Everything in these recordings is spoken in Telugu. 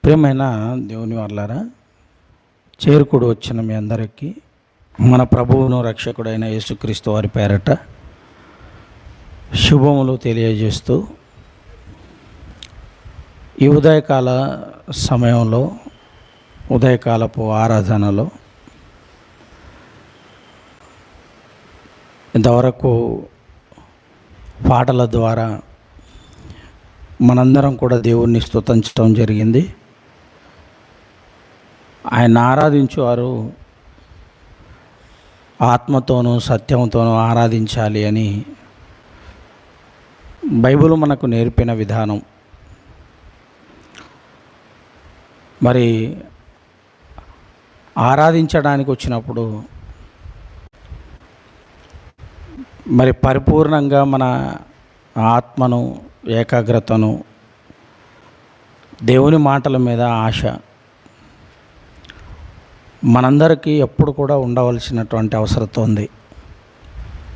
ప్రియమైన దేవుని వాళ్ళారా, చేరుకుడు వచ్చిన మీ అందరికీ మన ప్రభువును రక్షకుడైన యేసుక్రీస్తు వారి పేరట శుభములు తెలియజేస్తూ, ఈ ఉదయకాల సమయంలో ఉదయకాలపు ఆరాధనలో ఇంతవరకు పాటల ద్వారా మనందరం కూడా దేవుణ్ణి స్తుతించడం జరిగింది. ఆయన ఆరాధించేవారు ఆత్మతోనూ సత్యంతోనూ ఆరాధించాలి అని బైబిల్ మనకు నేర్పిన విధానం. మరి ఆరాధించడానికి వచ్చినప్పుడు మరి పరిపూర్ణంగా మన ఆత్మను, ఏకాగ్రతను, దేవుని మాటల మీద ఆశ మనందరికీ ఎప్పుడు కూడా ఉండవలసినటువంటి అవసరం ఉంది.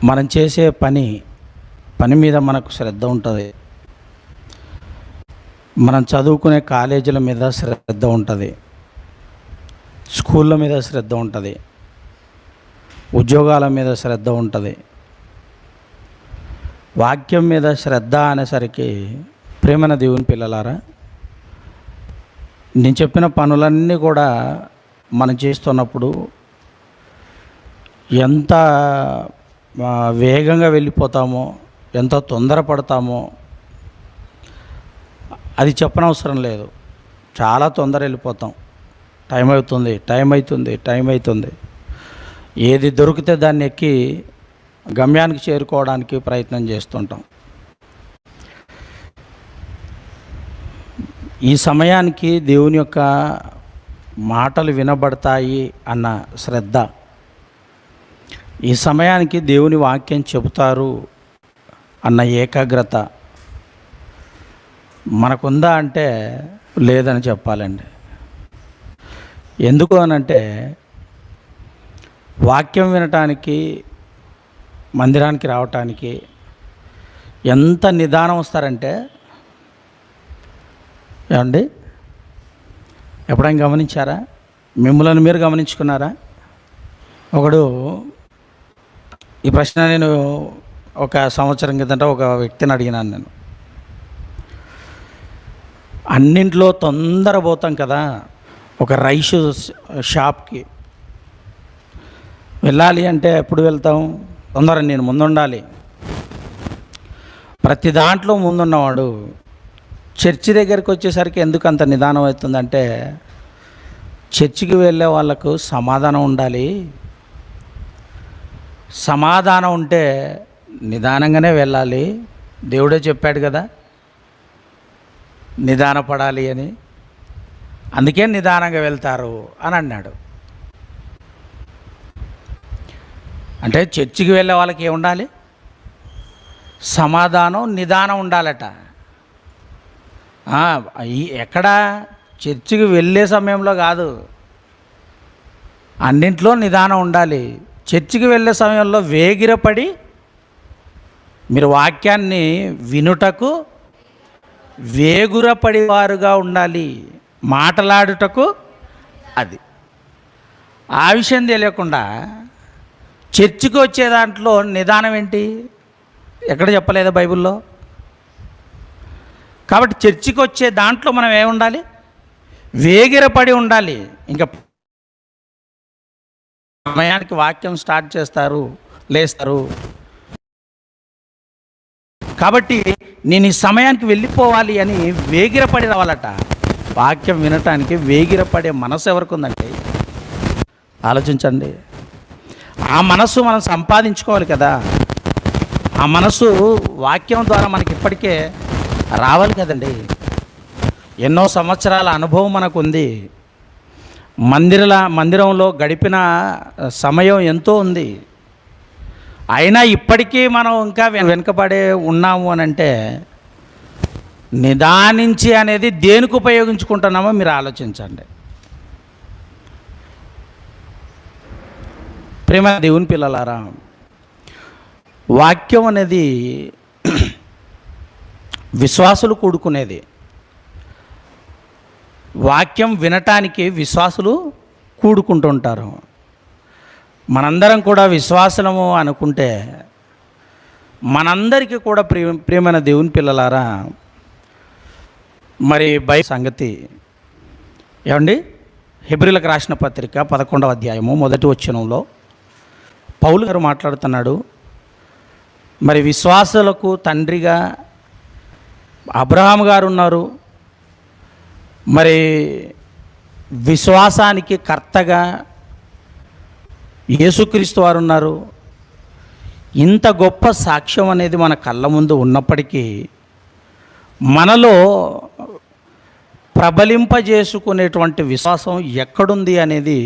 మనం చేసే పని మీద మనకు శ్రద్ధ ఉంటుంది. మనం చదువుకునే కాలేజీల మీద శ్రద్ధ ఉంటుంది, స్కూళ్ళ మీద శ్రద్ధ ఉంటుంది, ఉద్యోగాల మీద శ్రద్ధ ఉంటుంది. వాక్యం మీద శ్రద్ధ అనేసరికి ప్రేమన దేవుని పిల్లలారా, నేను చెప్పిన పనులన్నీ కూడా మనం చేస్తున్నప్పుడు ఎంత వేగంగా వెళ్ళిపోతామో, ఎంత తొందరపడతామో అది చెప్పనవసరం లేదు. చాలా తొందర వెళ్ళిపోతాం. టైం అవుతుంది. ఏది దొరికితే దాన్ని ఎక్కి గమ్యానికి చేరుకోవడానికి ప్రయత్నం చేస్తుంటాం. ఈ సమయానికి దేవుని యొక్క మాటలు వినబడతాయి అన్న శ్రద్ధ, ఈ సమయానికి దేవుని వాక్యం చెబుతారు అన్న ఏకాగ్రత మనకుందా అంటే లేదని చెప్పాలండి. ఎందుకు అనంటే, వాక్యం వినటానికి, మందిరానికి రావటానికి ఎంత నిదానం వస్తారంటే, ఏమండి ఎప్పుడైనా గమనించారా? మిమ్మల్ని మీరు గమనించుకున్నారా? ఒకడు, ఈ ప్రశ్న నేను ఒక సంవత్సరం కిందట ఒక వ్యక్తిని అడిగినాను. నేను అన్నింట్లో తొందర పోతాం కదా. ఒక రైస్ షాప్కి వెళ్ళాలి అంటే ఎప్పుడు వెళ్తాం? తొందర, నేను ముందుండాలి. ప్రతి దాంట్లో ముందున్నవాడు చర్చి దగ్గరికి వచ్చేసరికి ఎందుకు అంత నిదానం అవుతుందంటే, చర్చికి వెళ్ళే వాళ్ళకు సమాధానం ఉండాలి. సమాధానం ఉంటే నిదానంగానే వెళ్ళాలి. దేవుడే చెప్పాడు కదా నిదానపడాలి అని, అందుకే నిదానంగా వెళ్తారు అని అన్నాడు. అంటే చర్చికి వెళ్ళే వాళ్ళకి ఏముండాలి? సమాధానం, నిదానం ఉండాలట. ఎక్కడ? చర్చికి వెళ్ళే సమయంలో కాదు, అన్నింట్లో నిదానం ఉండాలి. చర్చికి వెళ్ళే సమయంలో వేగిరపడి మీరు వాక్యాన్ని వినుటకు వేగురపడి వారుగా ఉండాలి. మాటలాడుటకు అది ఆ విషయం తెలియకుండా చర్చికి వచ్చే దాంట్లో నిదానం ఏంటి? ఎక్కడ చెప్పలేదా బైబిల్లో? కాబట్టి చర్చికి వచ్చే దాంట్లో మనం ఏముండాలి? వేగిరపడి ఉండాలి. ఇంకా సమయానికి వాక్యం స్టార్ట్ చేస్తారు, లేస్తారు. కాబట్టి నేను ఈ సమయానికి వెళ్ళిపోవాలి అని వేగిరపడి రావాలట. వాక్యం వినటానికి వేగిరపడే మనసు ఎవరికి ఉందంటే ఆలోచించండి. ఆ మనసు మనం సంపాదించుకోవాలి కదా. ఆ మనసు వాక్యం ద్వారా మనకి ఇప్పటికే రావాలి కదండి. ఎన్నో సంవత్సరాల అనుభవం మనకు ఉంది. మందిరంలో గడిపిన సమయం ఎంతో ఉంది. అయినా ఇప్పటికీ మనం ఇంకా వెనుకబడే ఉన్నాము అని అంటే, నిదానించి అనేది దేనికి ఉపయోగించుకుంటున్నామో మీరు ఆలోచించండి. ప్రేమ దేవుని పిల్లలారా, వాక్యం అనేది విశ్వాసులు కూడుకునేది. వాక్యం వినటానికి విశ్వాసులు కూడుకుంటుంటారు. మనందరం కూడా విశ్వాసము అనుకుంటే మనందరికీ కూడా ప్రియమైన దేవుని పిల్లలారా, మరి సంగతి ఏమండి, హెబ్రీలకు రాసిన పత్రిక 11వ అధ్యాయము 1వ వచనంలో పౌలు గారు మాట్లాడుతున్నాడు. మరి విశ్వాసులకు తండ్రిగా అబ్రహాము గారు ఉన్నారు, మరి విశ్వాసానికి కర్తగా యేసుక్రీస్తు వారు ఉన్నారు. ఇంత గొప్ప సాక్ష్యం అనేది మన కళ్ళ ముందు ఉన్నప్పటికీ మనలో ప్రబలింపజేసుకునేటువంటి విశ్వాసం ఎక్కడుంది అనేది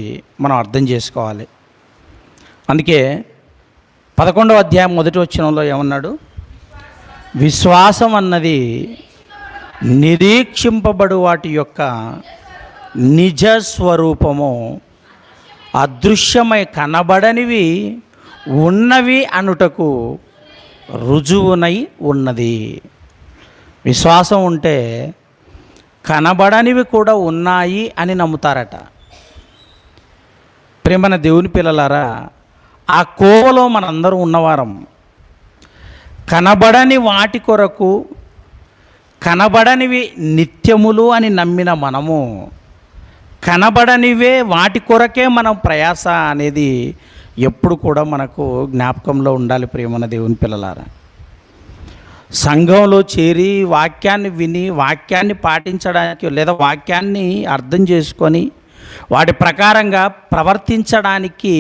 మనం అర్థం చేసుకోవాలి. అందుకే 11వ అధ్యాయం 1వ వచనంలో ఏమన్నాడు? విశ్వాసం అన్నది నిరీక్షింపబడు వాటి యొక్క నిజ స్వరూపము, అదృశ్యమై కనబడనివి ఉన్నవి అనుటకు రుజువునై ఉన్నది. విశ్వాసం ఉంటే కనబడనివి కూడా ఉన్నాయి అని నమ్ముతారట. ప్రేమన దేవుని పిల్లలారా, ఆ కోవలో మనందరూ ఉన్నవారం. కనబడని వాటి కొరకు కనబడనివి నిత్యములు అని నమ్మిన మనము, కనబడనివే వాటి కొరకే మనం ప్రయాస అనేది ఎప్పుడు కూడా మనకు జ్ఞాపకంలో ఉండాలి. ప్రియమైన దేవుని పిల్లలారా, సంఘంలో చేరి వాక్యాన్ని విని వాక్యాన్ని పాటించడానికి లేదా వాక్యాన్ని అర్థం చేసుకొని వాటి ప్రకారంగా ప్రవర్తించడానికి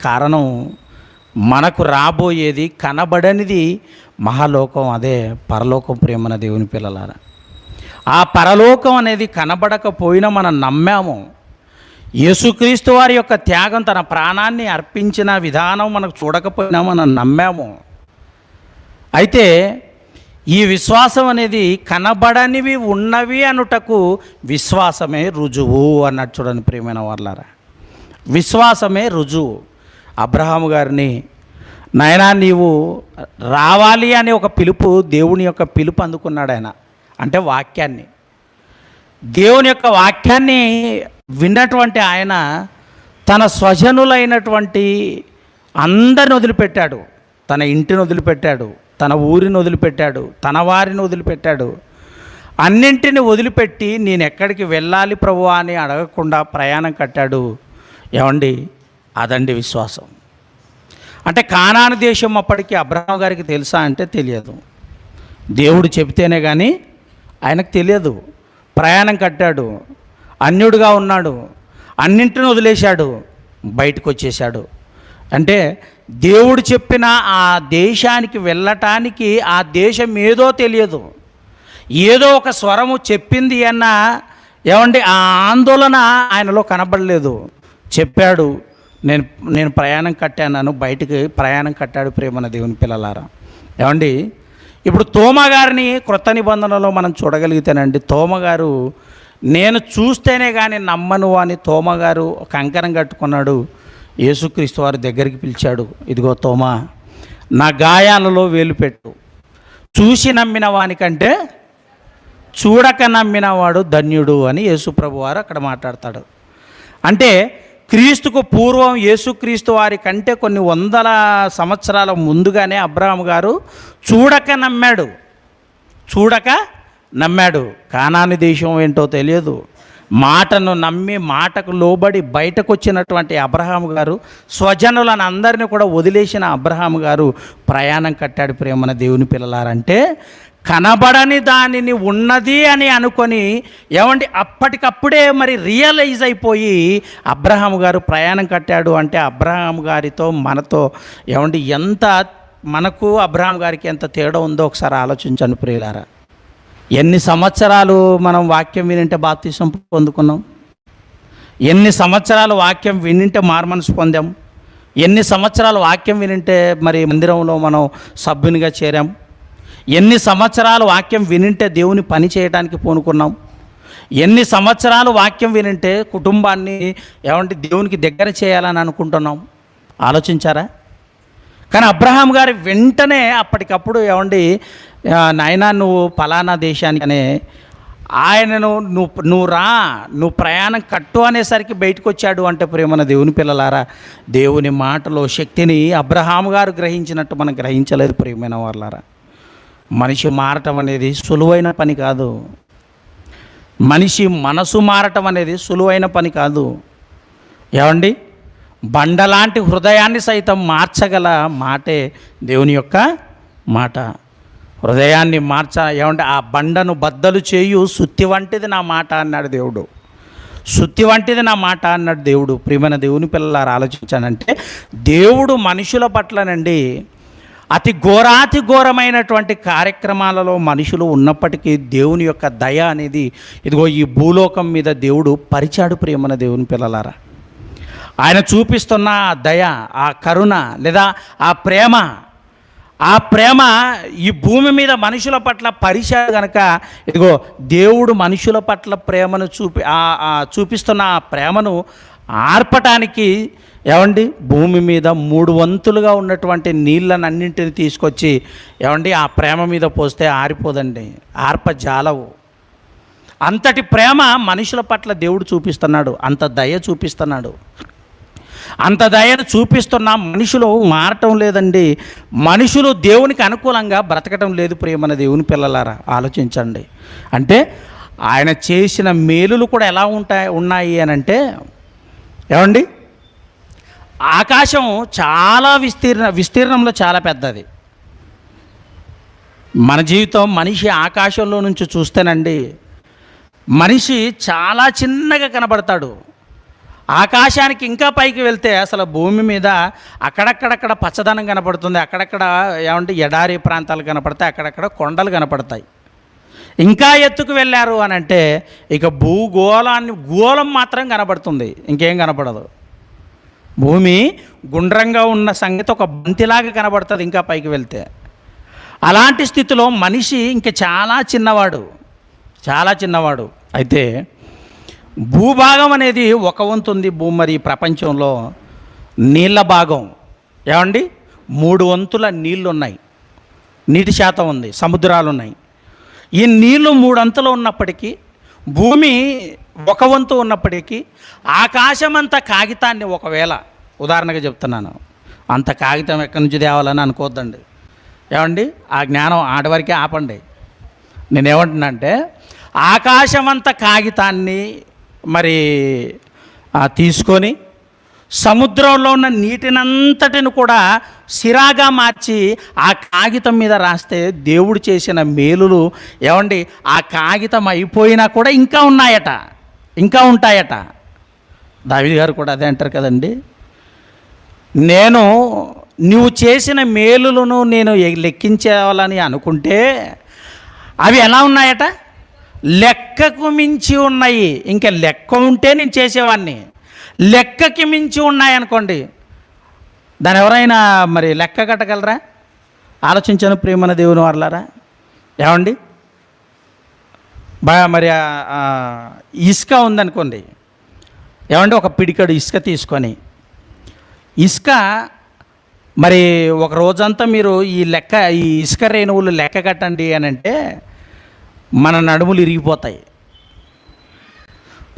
కారణం మనకు రాబోయేది కనబడనిది మహాలోకం, అదే పరలోకం. ప్రియమైన దేవుని పిల్లలారా, ఆ పరలోకం అనేది కనబడకపోయినా మనం నమ్మాము. యేసుక్రీస్తు వారి యొక్క త్యాగం, తన ప్రాణాన్ని అర్పించిన విధానం మనకు చూడకపోయినా మనం నమ్మాము. అయితే ఈ విశ్వాసం అనేది కనబడనివి ఉన్నవి అనుటకు విశ్వాసమే రుజువు అన్నట్టు చూడండి. ప్రియమైన వాళ్ళారా, విశ్వాసమే రుజువు. అబ్రహాము గారిని, నాయనా నీవు రావాలి అనే ఒక పిలుపు, దేవుని యొక్క పిలుపు అందుకున్నాడు ఆయన. అంటే వాక్యాన్ని, దేవుని యొక్క వాక్యాన్ని విన్నటువంటి ఆయన తన స్వజనులైనటువంటి అందరిని వదిలిపెట్టాడు. తన ఇంటిని వదిలిపెట్టాడు, తన ఊరిని వదిలిపెట్టాడు, తన వారిని వదిలిపెట్టాడు. అన్నింటిని వదిలిపెట్టి నేను ఎక్కడికి వెళ్ళాలి ప్రభువా అని అడగకుండా ప్రయాణం కట్టాడు. ఏమండి, అదండి విశ్వాసం. అంటే కానాను దేశం అప్పటికి అబ్రహాం గారికి తెలుసా అంటే తెలియదు. దేవుడు చెబితేనే కానీ ఆయనకు తెలియదు. ప్రయాణం కట్టాడు, అన్యుడిగా ఉన్నాడు, అన్నింటిని వదిలేశాడు, బయటకు వచ్చేశాడు. అంటే దేవుడు చెప్పిన ఆ దేశానికి వెళ్ళటానికి ఆ దేశం ఏదో తెలియదు, ఏదో ఒక స్వరము చెప్పింది అన్న ఏమండి ఆ ఆందోళన ఆయనలో కనబడలేదు. చెప్పాడు, నేను ప్రయాణం కట్టాను, బయటికి ప్రయాణం కట్టాడు. ప్రేమన దేవుని పిల్లలారా, ఏమండి ఇప్పుడు తోమా గారిని క్రొత్త నిబంధనలో మనం చూడగలిగితేనండి, తోమా గారు నేను చూస్తేనే కానీ నమ్మను అని తోమా గారు కంకణం కట్టుకున్నాడు. యేసుక్రీస్తు వారి దగ్గరికి పిలిచాడు. ఇదిగో తోమా, నా గాయాలలో వేలు పెట్టు. చూసి నమ్మిన వానికంటే చూడక నమ్మినవాడు ధన్యుడు అని యేసుప్రభు వారు అక్కడ మాట్లాడతాడు. అంటే క్రీస్తుకు పూర్వం యేసుక్రీస్తు వారి కంటే కొన్ని వందల సంవత్సరాల ముందుగానే అబ్రహాము గారు చూడక నమ్మాడు. కానాను దేశం ఏంటో తెలియదు, మాటను నమ్మి మాటకు లోబడి బయటకు వచ్చినటువంటి అబ్రహాము గారు, స్వజనులను అందరినీ కూడా వదిలేసిన అబ్రహాము గారు ప్రయాణం కట్టాడు. ప్రేమన దేవుని పిల్లలారంటే కనబడని దానిని ఉన్నది అని అనుకొని ఏమండి అప్పటికప్పుడే మరి రియలైజ్ అయిపోయి అబ్రహాము గారు ప్రయాణం కట్టాడు. అంటే అబ్రహాము గారితో మనతో ఏమండి ఎంత మనకు అబ్రహాం గారికి ఎంత తేడా ఉందో ఒకసారి ఆలోచించండి ప్రియులారా. ఎన్ని సంవత్సరాలు మనం వాక్యం వినింటే బాప్తిసం పొందుకున్నాం? ఎన్ని సంవత్సరాలు వాక్యం వినింటే మారుమనసు పొందాం? ఎన్ని సంవత్సరాలు వాక్యం వినింటే మరి మందిరంలో మనం సభ్యునిగా చేరాం? ఎన్ని సంవత్సరాలు వాక్యం వినింటే దేవుని పని చేయడానికి పూనుకున్నాం? ఎన్ని సంవత్సరాలు వాక్యం వినింటే కుటుంబాన్ని ఏమంటే దేవునికి దగ్గర చేయాలని అనుకుంటున్నాం? ఆలోచించారా? కానీ అబ్రహాం గారు వెంటనే అప్పటికప్పుడు ఏమండి నాయనా నువ్వు ఫలానా దేశానికనే ఆయనను నువ్వు రా, నువ్వు ప్రయాణం కట్టు అనేసరికి బయటకు వచ్చాడు అంటే ప్రియమైన దేవుని పిల్లలారా, దేవుని మాటలో శక్తిని అబ్రహాము గారు గ్రహించినట్టు మనం గ్రహించలేదు ప్రియమైన వాళ్ళారా. మనిషి మారటం అనేది సులువైన పని కాదు. మనిషి మనసు మారటం అనేది సులువైన పని కాదు. ఏమండి, బండలాంటి హృదయాన్ని సైతం మార్చగల మాటే దేవుని యొక్క మాట. హృదయాన్ని ఏమంటే ఆ బండను బద్దలు చేయు సుత్తి వంటిది నా మాట అన్నాడు దేవుడు. సుత్తి వంటిది నా మాట అన్నాడు దేవుడు. ప్రియమైన దేవుని పిల్లలారా, ఆలోచించానంటే దేవుడు మనుషుల పట్లనండి అతి ఘోరమైనటువంటి కార్యక్రమాలలో మనుషులు ఉన్నప్పటికీ దేవుని యొక్క దయ అనేది ఇదిగో ఈ భూలోకం మీద దేవుడు పరిచాడు. ప్రియమైన దేవుని పిల్లలారా, ఆయన చూపిస్తున్న ఆ దయ, ఆ కరుణ లేదా ఆ ప్రేమ ఈ భూమి మీద మనుషుల పట్ల పరిచాడు కనుక ఇదిగో దేవుడు మనుషుల పట్ల ప్రేమను చూపిస్తున్న ఆ ప్రేమను ఆర్పటానికి ఏమండి భూమి మీద 3 వంతులుగా ఉన్నటువంటి నీళ్ళనన్నింటిని తీసుకొచ్చి ఏమండి ఆ ప్రేమ మీద పోస్తే ఆరిపోదండి, ఆర్పజాలవు. అంతటి ప్రేమ మనుషుల పట్ల దేవుడు చూపిస్తున్నాడు, అంత దయ చూపిస్తున్నాడు. అంత దయను చూపిస్తున్నా మనుషులు మారటం లేదండి. మనుషులు దేవునికి అనుకూలంగా బ్రతకటం లేదు. ప్రియమైన దేవుని పిల్లలారా, ఆలోచించండి. అంటే ఆయన చేసిన మేలులు కూడా ఎలా ఉన్నాయి అని అంటే ఏమండి, ఆకాశం చాలా విస్తీర్ణంలో చాలా పెద్దది. మన జీవితం మనిషి ఆకాశంలో నుంచి చూస్తేనండి మనిషి చాలా చిన్నగా కనబడతాడు. ఆకాశానికి ఇంకా పైకి వెళ్తే అసలు భూమి మీద అక్కడక్కడక్కడ పచ్చదనం కనపడుతుంది, అక్కడక్కడ ఏమంటే ఎడారి ప్రాంతాలు కనపడతాయి, అక్కడక్కడ కొండలు కనపడతాయి. ఇంకా ఎత్తుకు వెళ్ళారు అని అంటే ఇక గోళం మాత్రం కనపడుతుంది, ఇంకేం కనపడదు. భూమి గుండ్రంగా ఉన్న సంగతి ఒక బంతిలాగా కనబడుతుంది ఇంకా పైకి వెళ్తే. అలాంటి స్థితిలో మనిషి ఇంక చాలా చిన్నవాడు. అయితే భూభాగం అనేది ఒక వంతు ఉంది. మరి ప్రపంచంలో నీళ్ళ భాగం ఏమండి 3 వంతుల నీళ్ళు ఉన్నాయి, నీటి శాతం ఉంది, సముద్రాలు ఉన్నాయి. ఈ నీళ్ళు 3 అంతలు ఉన్నప్పటికీ, భూమి 1 వంతు ఉన్నప్పటికీ ఆకాశమంత కాగితాన్ని ఒకవేళ ఉదాహరణగా చెప్తున్నాను, అంత కాగితం ఎక్కడి నుంచి తేవాలని అనుకోవద్దండి. ఏమండి ఆ జ్ఞానం ఆడవరకే ఆపండి. నేనేమంటున్నా అంటే ఆకాశమంత కాగితాన్ని మరి తీసుకొని సముద్రంలో ఉన్న నీటినంతటిని కూడా సిరాగా మార్చి ఆ కాగితం మీద రాస్తే దేవుడు చేసిన మేలులు ఏమండి ఆ కాగితం అయిపోయినా కూడా ఇంకా ఉంటాయట. దావీదు గారు కూడా అదే అంటారు కదండి, నువ్వు చేసిన మేలులను నేను లెక్కించాలని అనుకుంటే అవి ఎలా ఉన్నాయట, లెక్కకు మించి ఉన్నాయి. ఇంకా లెక్క ఉంటే నేను చేసేవాడిని, లెక్కకి మించి ఉన్నాయనుకోండి దాని ఎవరైనా మరి లెక్క కట్టగలరా? ఆలోచించను ప్రియమైన దేవుని వారలారా. ఏమండి మరి ఇసుక ఉందనుకోండి, ఏమండి ఒక పిడికడు ఇసుక తీసుకొని ఇసుక మరి ఒక రోజంతా మీరు ఈ ఇసుక రేణువులు లెక్క కట్టండి అని అంటే మన నడుములు ఇరిగిపోతాయి.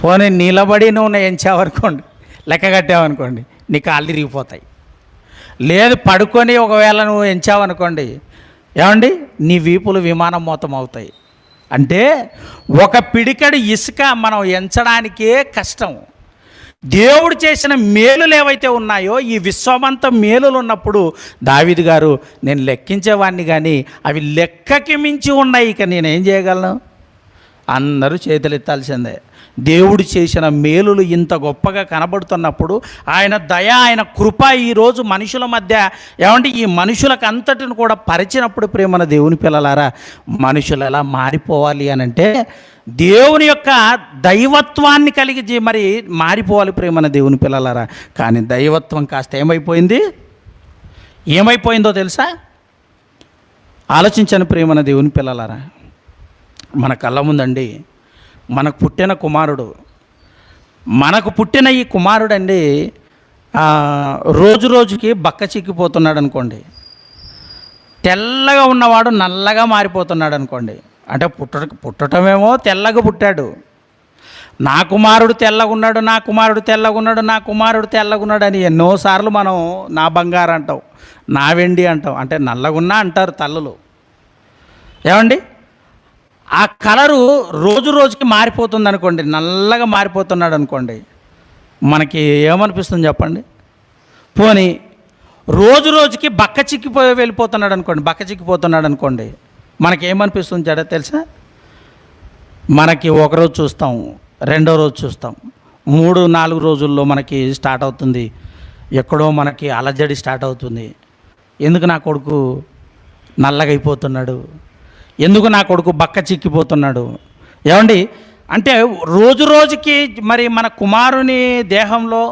పోనీ నిలబడి నువ్వు ఎంచావనుకోండి, లెక్క కట్టావనుకోండి, నీ కాళ్ళు ఇరిగిపోతాయి. లేదు పడుకొని ఒకవేళ నువ్వు ఎంచావనుకోండి, ఏమండి నీ వీపులు విమానం మొత్తం అవుతాయి. అంటే ఒక పిడికడి ఇసుక మనం ఎంచడానికే కష్టం. దేవుడు చేసిన మేలులు ఏవైతే ఉన్నాయో ఈ విశ్వమంత మేలులు ఉన్నప్పుడు దావీదు గారు నేను లెక్కించేవాడిని కానీ అవి లెక్కకి మించి ఉన్నాయి, ఇక నేనేం చేయగలను? అందరూ చేతులెత్తాల్సిందే. దేవుడు చేసిన మేలులు ఇంత గొప్పగా కనబడుతున్నప్పుడు ఆయన దయ, ఆయన కృప ఈరోజు మనుషుల మధ్య ఏమంటే ఈ మనుషులకు అంతటిని కూడా పరిచినప్పుడు ప్రియమైన దేవుని పిల్లలారా, మనుషులు ఎలా మారిపోవాలి అని అంటే దేవుని యొక్క దైవత్వాన్ని కలిగి మరి మారిపోవాలి ప్రియమైన దేవుని పిల్లలారా. కానీ దైవత్వం కాస్త ఏమైపోయిందో తెలుసా? ఆలోచించని ప్రియమైన దేవుని పిల్లలారా, మన కళ్ళ ముందండి మనకు పుట్టిన ఈ కుమారుడండి రోజు రోజుకి బక్క చిక్కిపోతున్నాడు అనుకోండి, తెల్లగా ఉన్నవాడు నల్లగా మారిపోతున్నాడు అనుకోండి, అంటే పుట్టటమేమో తెల్లగా పుట్టాడు. నా కుమారుడు తెల్లగున్నాడు, నా కుమారుడు తెల్లగున్నాడు, నా కుమారుడు తెల్లగున్నాడు అని ఎన్నోసార్లు మనం నా బంగారు అంటాం, నా వెండి అంటాం. అంటే నల్లగున్నా అంటారు తల్లులు. ఏమండి, ఆ కలరు రోజు రోజుకి మారిపోతుంది అనుకోండి, నల్లగా మారిపోతున్నాడు అనుకోండి, మనకి ఏమనిపిస్తుంది చెప్పండి? పోనీ రోజు రోజుకి బక్క చిక్కిపోయి వెళ్ళిపోతున్నాడు అనుకోండి, బక్క చిక్కిపోతున్నాడు అనుకోండి, మనకేమనిపిస్తుంది జడ తెలుసా? మనకి ఒకరోజు చూస్తాం, రెండో రోజు చూస్తాం, 3-4 రోజుల్లో మనకి స్టార్ట్ అవుతుంది, ఎక్కడో మనకి అలజడి స్టార్ట్ అవుతుంది. ఎందుకు నా కొడుకు నల్లగైపోతున్నాడు, ఎందుకు నా కొడుకు బక్క చిక్కిపోతున్నాడు? ఏమండి, అంటే రోజు రోజుకి మరి మన కుమారుని దేహంలో,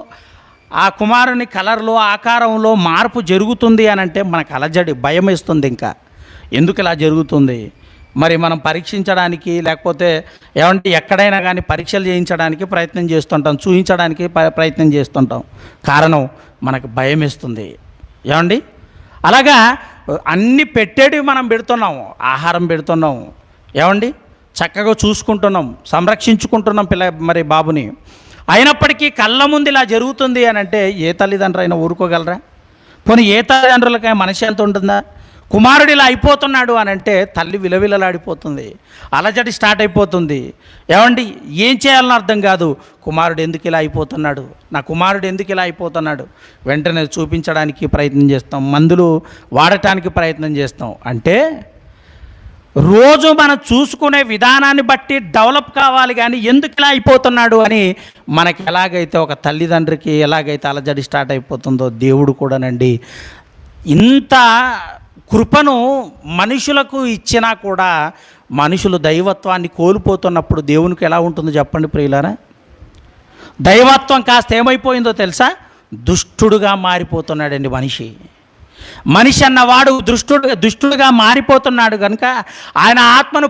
ఆ కుమారుని కలర్లో, ఆకారంలో మార్పు జరుగుతుంది అని అంటే మనకు అలజడి, భయం వేస్తుంది. ఇంకా ఎందుకు ఇలా జరుగుతుంది? మరి మనం పరీక్షించడానికి, లేకపోతే ఏమంటే ఎక్కడైనా కానీ పరీక్షలు చేయించడానికి ప్రయత్నం చేస్తుంటాం, చూపించడానికి ప్రయత్నం చేస్తుంటాం. కారణం మనకు భయం వేస్తుంది. ఏమండి, అలాగా అన్నీ పెట్టేటివి మనం పెడుతున్నాము, ఆహారం పెడుతున్నాము, ఏమండి చక్కగా చూసుకుంటున్నాం, సంరక్షించుకుంటున్నాం మరి బాబుని. అయినప్పటికీ కళ్ళ ముందు ఇలా జరుగుతుంది అని అంటే ఏ తల్లిదండ్రులు అయినా ఊరుకోగలరా? పోనీ ఏ తల్లిదండ్రులకై మనసు ఎంత ఉంటుందా? కుమారుడు ఇలా అయిపోతున్నాడు అని అంటే తల్లి విలవిలలాడిపోతుంది, అలజడి స్టార్ట్ అయిపోతుంది. ఏమండి, ఏం చేయాలని అర్థం కాదు. కుమారుడు ఎందుకు ఇలా అయిపోతున్నాడు, నా కుమారుడు ఎందుకు ఇలా అయిపోతున్నాడు? వెంటనే చూపించడానికి ప్రయత్నం చేస్తాం, మందులు వాడటానికి ప్రయత్నం చేస్తాం. అంటే రోజు మనం చూసుకునే విధానాన్ని బట్టి డెవలప్ కావాలి, కానీ ఎందుకు ఇలా అయిపోతున్నాడు అని మనకి ఎలాగైతే ఒక తల్లిదండ్రికి ఎలాగైతే అలజడి స్టార్ట్ అయిపోతుందో, దేవుడు కూడానండి ఇంత కృపను మనుషులకు ఇచ్చినా కూడా మనుషులు దైవత్వాన్ని కోల్పోతున్నప్పుడు దేవునికి ఎలా ఉంటుందో చెప్పండి ప్రియులారా? దైవత్వం కాస్త ఏమైపోయిందో తెలుసా? దుష్టుడుగా మారిపోతున్నాడండి మనిషి. మనిషి అన్నవాడు దుష్టుడుగా మారిపోతున్నాడు కనుక ఆయన ఆత్మను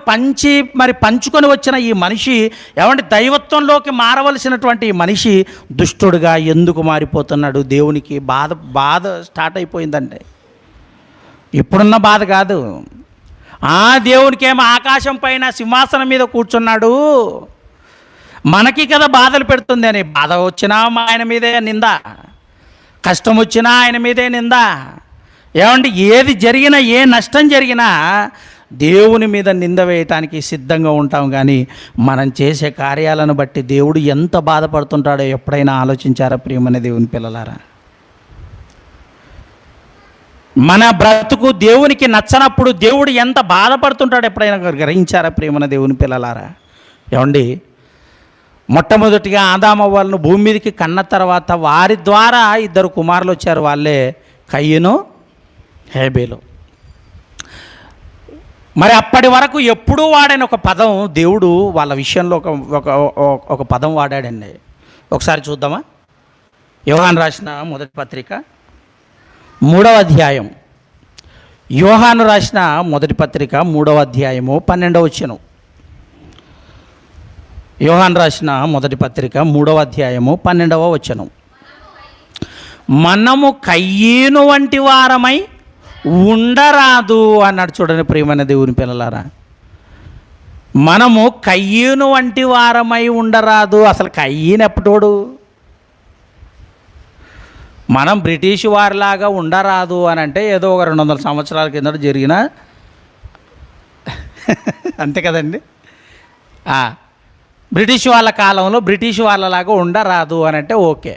పంచుకొని వచ్చిన ఈ మనిషి, ఏమంటే దైవత్వంలోకి మారవలసినటువంటి ఈ మనిషి దుష్టుడుగా ఎందుకు మారిపోతున్నాడు? దేవునికి బాధ స్టార్ట్ అయిపోయిందండి. ఇప్పుడున్న బాధ కాదు. దేవునికేమో ఆకాశం పైన సింహాసనం మీద కూర్చున్నాడు, మనకి కదా బాధలు పెడుతుంది అని. బాధ వచ్చినా ఆయన మీదే నింద, కష్టం వచ్చినా ఆయన మీదే నింద. ఏమంటే ఏది జరిగినా, ఏ నష్టం జరిగినా దేవుని మీద నింద వేయటానికి సిద్ధంగా ఉంటాం. కానీ మనం చేసే కార్యాలను బట్టి దేవుడు ఎంత బాధపడుతుంటాడో ఎప్పుడైనా ఆలోచించారా ప్రియమైన దేవుని పిల్లలారా? మన బ్రతుకు దేవునికి నచ్చనప్పుడు దేవుడు ఎంత బాధపడుతుంటాడో ఎప్పుడైనా గ్రహించారా ప్రియమైన దేవుని పిల్లలారా? ఏమండి, మొట్టమొదటిగా ఆదామవ్వలను భూమి మీదకి కన్న తర్వాత వారి ద్వారా 2 కుమారులు వచ్చారు. వాళ్ళే కయ్యను, హేబేలు. మరి అప్పటి వరకు ఎప్పుడూ వాడని ఒక పదం దేవుడు వాళ్ళ విషయంలో ఒక పదం వాడాడండి. ఒకసారి చూద్దామా? యోహాను రాసిన మొదటి పత్రిక 3వ అధ్యాయం. యోహాను రాసిన మొదటి పత్రిక 3వ అధ్యాయము 12వ వచనం. యోహాను రాసిన మొదటి పత్రిక 3వ అధ్యాయము 12వ వచనం. మనము కయ్యను వంటి వారమై ఉండరాదు అన్నాడు. చూడండి ప్రియమైన దేవుని పిల్లలారా, మనము కయ్యను వంటి వారమై ఉండరాదు. అసలు కయ్యను ఎప్పటోడు? మనం బ్రిటిష్ వారిలాగా ఉండరాదు అని అంటే ఏదో ఒక 200 సంవత్సరాల కిందట జరిగిన అంతే కదండి. బ్రిటిష్ వాళ్ళ కాలంలో బ్రిటిష్ వాళ్ళలాగా ఉండరాదు అని అంటే ఓకే.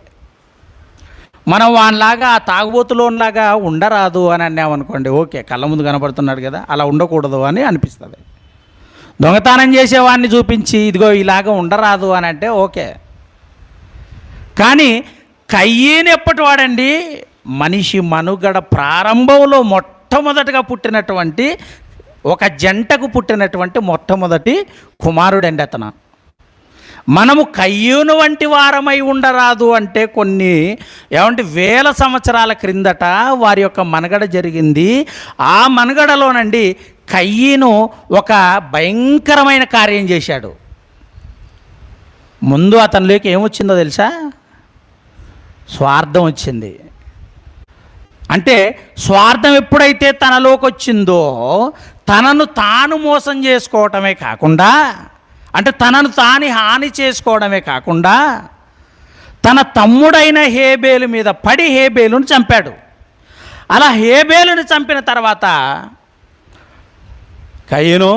మనం వాళ్ళలాగా ఆ తాగుబోతులోలాగా ఉండరాదు అని అన్నామనుకోండి, ఓకే, కళ్ళ ముందు కనపడుతున్నాడు కదా, అలా ఉండకూడదు అని అనిపిస్తుంది. దొంగతనం చేసేవాడిని చూపించి ఇదిగో ఇలాగ ఉండరాదు అని అంటే ఓకే. కానీ కయ్యను ఎప్పటి వాడండి? మనిషి మనుగడ ప్రారంభంలో మొట్టమొదటిగా పుట్టినటువంటి ఒక జంటకు పుట్టినటువంటి మొట్టమొదటి కుమారుడండి అతను. మనము కయ్యూను వంటి వారమై ఉండరాదు అంటే కొన్ని వేల సంవత్సరాల క్రిందట వారి యొక్క మనుగడ జరిగింది. ఆ మనుగడలోనండి కయ్యను ఒక భయంకరమైన కార్యం చేశాడు. ముందు అతనిలోకి ఏమొచ్చిందో తెలుసా? స్వార్థం వచ్చింది. అంటే స్వార్థం ఎప్పుడైతే తనలోకి వచ్చిందో తనను తాను మోసం చేసుకోవటమే కాకుండా, అంటే తనను తాను హాని చేసుకోవడమే కాకుండా తన తమ్ముడైన హేబేలు మీద పడి హేబేలును చంపాడు. అలా హేబేలుని చంపిన తర్వాత కయీను,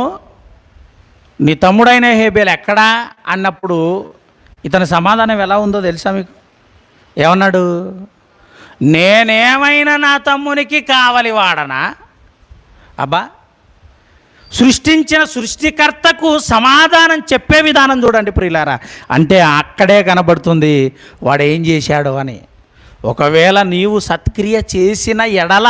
నీ తమ్ముడైన హేబేలు ఎక్కడా అన్నప్పుడు ఇతని సమాధానం ఎలా ఉందో తెలుసా మీకు? ఏమన్నాడు? నేనేమైనా నా తమ్మునికి కావలి వాడనా? అబ్బా, సృష్టించిన సృష్టికర్తకు సమాధానం చెప్పే విధానం చూడండి ప్రియులారా. అంటే అక్కడే కనబడుతుంది వాడు ఏం చేశాడు అని. ఒకవేళ నీవు సత్క్రియ చేసిన ఎడల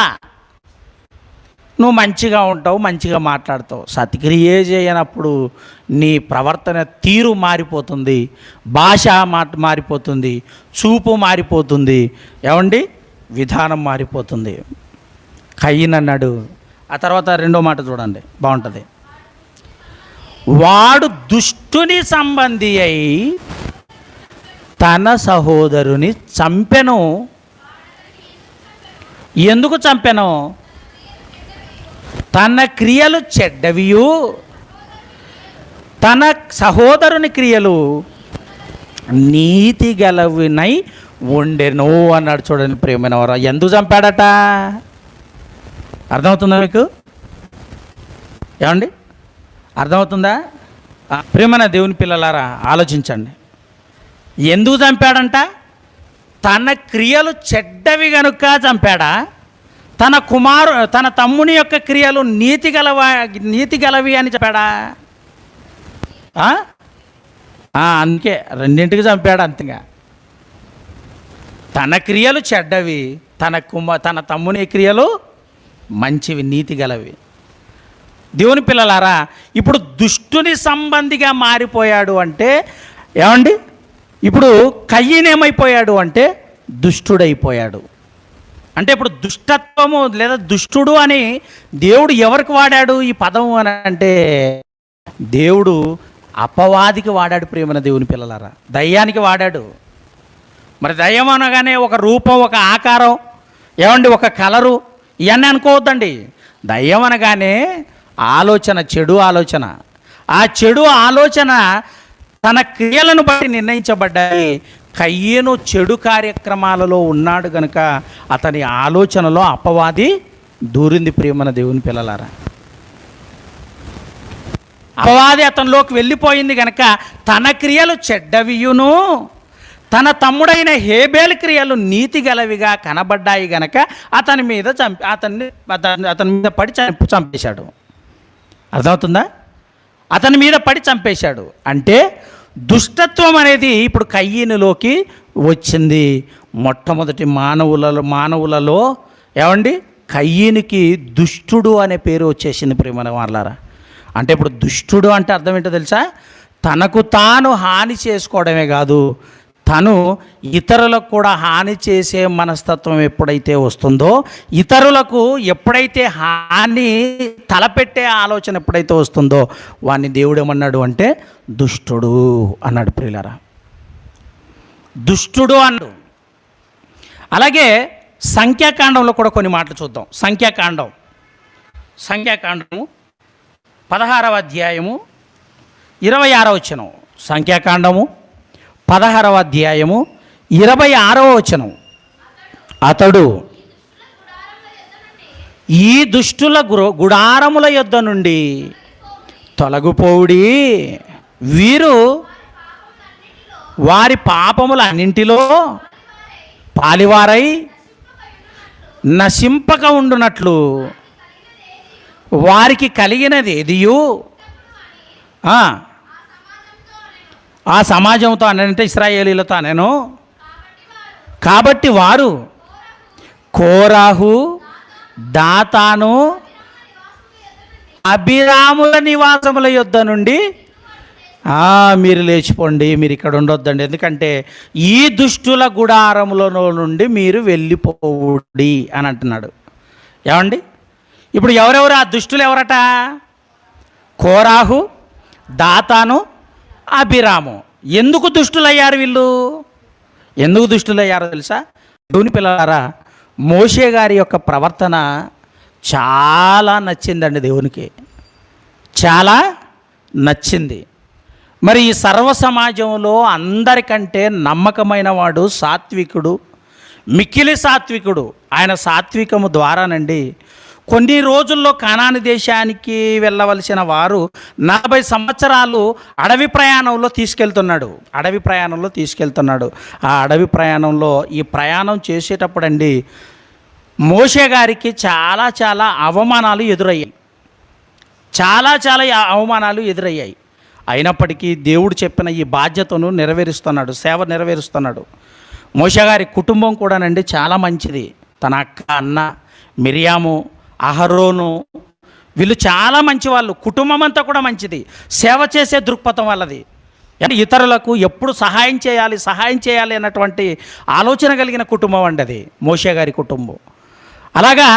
నువ్వు మంచిగా ఉంటావు, మంచిగా మాట్లాడతావు. సత్క్రియ చేయనప్పుడు నీ ప్రవర్తన తీరు మారిపోతుంది, భాష మారిపోతుంది, చూపు మారిపోతుంది, ఏమండి విధానం మారిపోతుంది. కయీను అన్నాడు. ఆ తర్వాత రెండో మాట చూడండి, బాగుంటుంది. వాడు దుష్టుని సంబంధి అయి తన సహోదరుని చంపెను. ఎందుకు చంపెను? తన క్రియలు చెడ్డవియు తన సహోదరుని క్రియలు నీతి గలవినై ఉండెను అన్నాడు. చూడండి ప్రియమైన వారు, ఎందుకు చంపాడట? అర్థమవుతుందా మీకు? ఏమండి, అర్థమవుతుందా? ప్రియమైన దేవుని పిల్లలారా, ఆలోచించండి. ఎందుకు చంపాడంట? తన క్రియలు చెడ్డవి గనుక చంపాడా? తన తమ్ముని యొక్క క్రియలు నీతి గలవి అని చెప్పాడా? అందుకే రెండింటికి చంపాడు. అంతగా తన క్రియలు చెడ్డవి, తన తమ్ముని క్రియలు మంచివి, నీతి గలవి. దేవుని పిల్లలారా, ఇప్పుడు దుష్టుని సంబంధిగా మారిపోయాడు అంటే ఏమండి? ఇప్పుడు కయీను ఏమైపోయాడు అంటే దుష్టుడైపోయాడు. అంటే ఇప్పుడు దుష్టత్వము లేదా దుష్టుడు అని దేవుడు ఎవరికి వాడాడు ఈ పదం అని అంటే, దేవుడు అపవాదికి వాడాడు. ప్రియమైన దేవుని పిల్లలారా, దయ్యానికి వాడాడు. మరి దయ్యం అనగానే ఒక రూపం, ఒక ఆకారం, ఏమండి ఒక కలరు, ఇవన్నీ అనుకోవద్దండి. దయ్యం అనగానే ఆలోచన, చెడు ఆలోచన. ఆ చెడు ఆలోచన తన క్రియలను బట్టి నిర్ణయించబడ్డాయి. కయీను చెడు కార్యక్రమాలలో ఉన్నాడు గనుక అతని ఆలోచనలో అపవాది దూరింది. ప్రియమైన దేవుని పిల్లలారా, అపవాది అతనిలోకి వెళ్ళిపోయింది గనక తన క్రియలు చెడ్డవియును తన తమ్ముడైన హేబేలు క్రియలు నీతి గలవిగా కనబడ్డాయి గనక అతని మీద పడి చంపేశాడు. అర్థమవుతుందా? అతని మీద పడి చంపేశాడు. అంటే దుష్టత్వం అనేది ఇప్పుడు కయీనులోకి వచ్చింది. మొట్టమొదటి మానవులలో ఏమండి కయీనుకి దుష్టుడు అనే పేరు వచ్చేసింది. ప్రియమైన వాళ్ళారా, అంటే ఇప్పుడు దుష్టుడు అంటే అర్థం ఏంటో తెలుసా? తనకు తాను హాని చేసుకోవడమే కాదు, తను ఇతరులకు కూడా హాని చేసే మనస్తత్వం ఎప్పుడైతే వస్తుందో, ఇతరులకు ఎప్పుడైతే హాని తలపెట్టే ఆలోచన ఎప్పుడైతే వస్తుందో వాడిని దేవుడు ఏమన్నాడు అంటే దుష్టుడు అన్నాడు. ప్రియులారా, దుష్టుడు అన్నాడు. అలాగే సంఖ్యాకాండంలో కూడా కొన్ని మాటలు చూద్దాం. సంఖ్యాకాండము 16వ అధ్యాయము 26వ వచనం. సంఖ్యాకాండము 16వ అధ్యాయము 26వ వచనం. అతడు ఈ దుష్టుల గుడారముల యొద్ద నుండి తొలగిపోవుడి, వీరు వారి పాపములన్నింటిలో పాలివారై నశింపక ఉండునట్లు వారికి కలిగినది ఏదియు ఆ సమాజంతో అనంటే ఇశ్రాయేలీలతో అనేను. కాబట్టి వారు కోరాహు, దాతాను, అబీరాముల నివాసముల యొద్ద నుండి మీరు లేచిపోండి, మీరు ఇక్కడ ఉండొద్దండి, ఎందుకంటే ఈ దుష్టుల గుడారములలో నుండి మీరు వెళ్ళిపోవుడి అని అంటున్నాడు. ఏమండి, ఇప్పుడు ఎవరెవరు ఆ దుష్టులు ఎవరట? కోరాహు, దాతాను, అబీరాము. ఎందుకు దుష్టులయ్యారు వీళ్ళు? ఎందుకు దుష్టులయ్యారో తెలుసా? దేవుని పిల్లలారా, మోషే గారి యొక్క ప్రవర్తన చాలా నచ్చిందండి దేవునికి. చాలా నచ్చింది. మరి ఈ సర్వ సమాజంలో అందరికంటే నమ్మకమైన వాడు సాత్వికుడు, మిక్కిలి సాత్వికుడు. ఆయన సాత్వికము ద్వారానండి కొన్ని రోజుల్లో కానాను దేశానికి వెళ్ళవలసిన వారు 40 సంవత్సరాలు అడవి ప్రయాణంలో తీసుకెళ్తున్నాడు. ఆ అడవి ప్రయాణంలో ఈ ప్రయాణం చేసేటప్పుడండి మోషే గారికి చాలా అవమానాలు ఎదురయ్యాయి. అయినప్పటికీ దేవుడు చెప్పిన ఈ బాధ్యతను సేవ నెరవేరుస్తున్నాడు. మోషే గారి కుటుంబం కూడానండి చాలా మంచిది. తన అక్క, అన్న, మిరియాము, అహరోను వీళ్ళు చాలా మంచి వాళ్ళు. కుటుంబం అంతా కూడా మంచిది. సేవ చేసే దృక్పథం వాళ్ళది. అంటే ఇతరులకు ఎప్పుడు సహాయం చేయాలి అన్నటువంటి ఆలోచన కలిగిన కుటుంబం అండి అది మోషే గారి కుటుంబం. అలాగా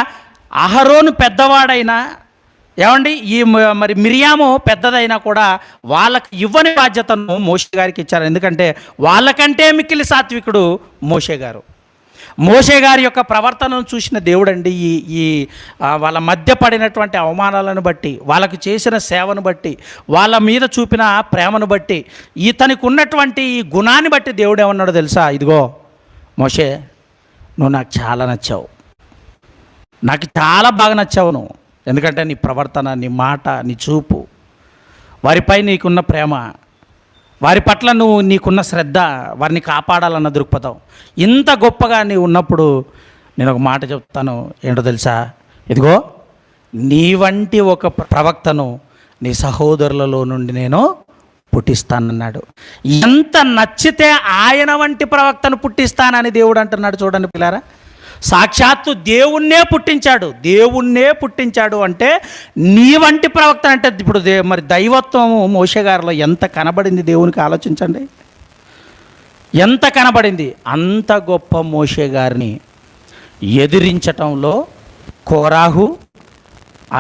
అహరోను పెద్దవాడైనా మరి మిరియాము పెద్దదైనా కూడా వాళ్ళకి ఇవ్వని బాధ్యతను మోషే గారికి ఇచ్చారు. ఎందుకంటే వాళ్ళకంటే మిక్కిలి సాత్వికుడు మోషే గారి యొక్క ప్రవర్తనను చూసిన దేవుడండి ఈ వాళ్ళ మధ్య పడినటువంటి అవమానాలను బట్టి, వాళ్ళకు చేసిన సేవను బట్టి, వాళ్ళ మీద చూపిన ప్రేమను బట్టి, ఇతనికి ఉన్నటువంటి ఈ గుణాన్ని బట్టి దేవుడు ఏమన్నాడో తెలుసా? ఇదిగో మోషే, నువ్వు నాకు చాలా నచ్చావు, నాకు చాలా బాగా నచ్చావు నువ్వు. ఎందుకంటే నీ ప్రవర్తన, నీ మాట, నీ చూపు, వారిపై నీకున్న ప్రేమ, వారి పట్ల నీకున్న శ్రద్ధ, వారిని కాపాడాలన్న దృక్పథం, ఇంత గొప్పగా నీవు ఉన్నప్పుడు నేను ఒక మాట చెప్తాను. ఏంటో తెలుసా? ఇదిగో నీ వంటి ఒక ప్రవక్తను నీ సహోదరులలో నుండి నేను పుట్టిస్తానన్నాడు. ఎంత నచ్చితే ఆయన వంటి ప్రవక్తను పుట్టిస్తానని దేవుడు అంటున్నాడు. చూడండి పిల్లారా, సాక్షాత్తు దేవుణ్ణే పుట్టించాడు అంటే నీ వంటి ప్రవక్త అంటే ఇప్పుడు మరి దైవత్వము మోషే గారిలో ఎంత కనబడింది దేవునికి ఆలోచించండి. ఎంత కనబడింది. అంత గొప్ప మోషే గారిని ఎదిరించటంలో కోరాహు,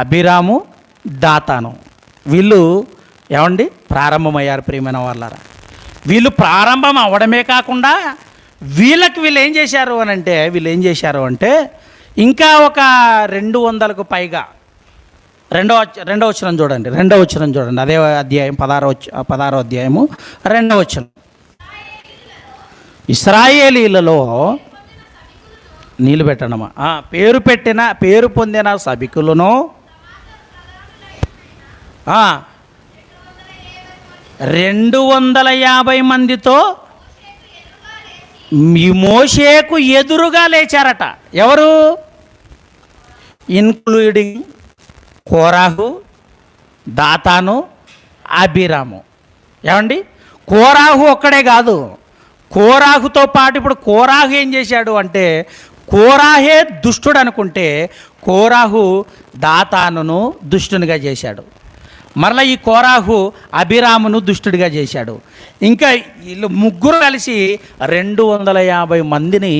అబీరాము, దాతాను వీళ్ళు ప్రారంభమయ్యారు. ప్రియమైన వాళ్ళారా, వీళ్ళు ప్రారంభం అవడమే కాకుండా వీళ్ళు ఏం చేశారు అంటే ఇంకా ఒక 200కు పైగా రెండవ వచనం చూడండి. అదే అధ్యాయం 16వ అధ్యాయము 2వ వచనం. ఇశ్రాయేలీలలో నీళ్ళు పెట్టడమా పేరు పొందిన సభికులను 250 మందితో ఈ మోషేకు ఎదురుగా లేచారట. ఎవరు? ఇన్క్లూడింగ్ కోరాహు, దాతాను, అబీరాము. కోరాహు ఒక్కడే కాదు, కోరాహుతో పాటు ఇప్పుడు కోరాహు ఏం చేశాడు అంటే, కోరాహే దుష్టుడు అనుకుంటే కోరాహు దాతానును దుష్టునిగా చేశాడు. మరలా ఈ కోరాహు అబీరామును దుష్టుడిగా చేశాడు. ఇంకా వీళ్ళు ముగ్గురు కలిసి 250 మందిని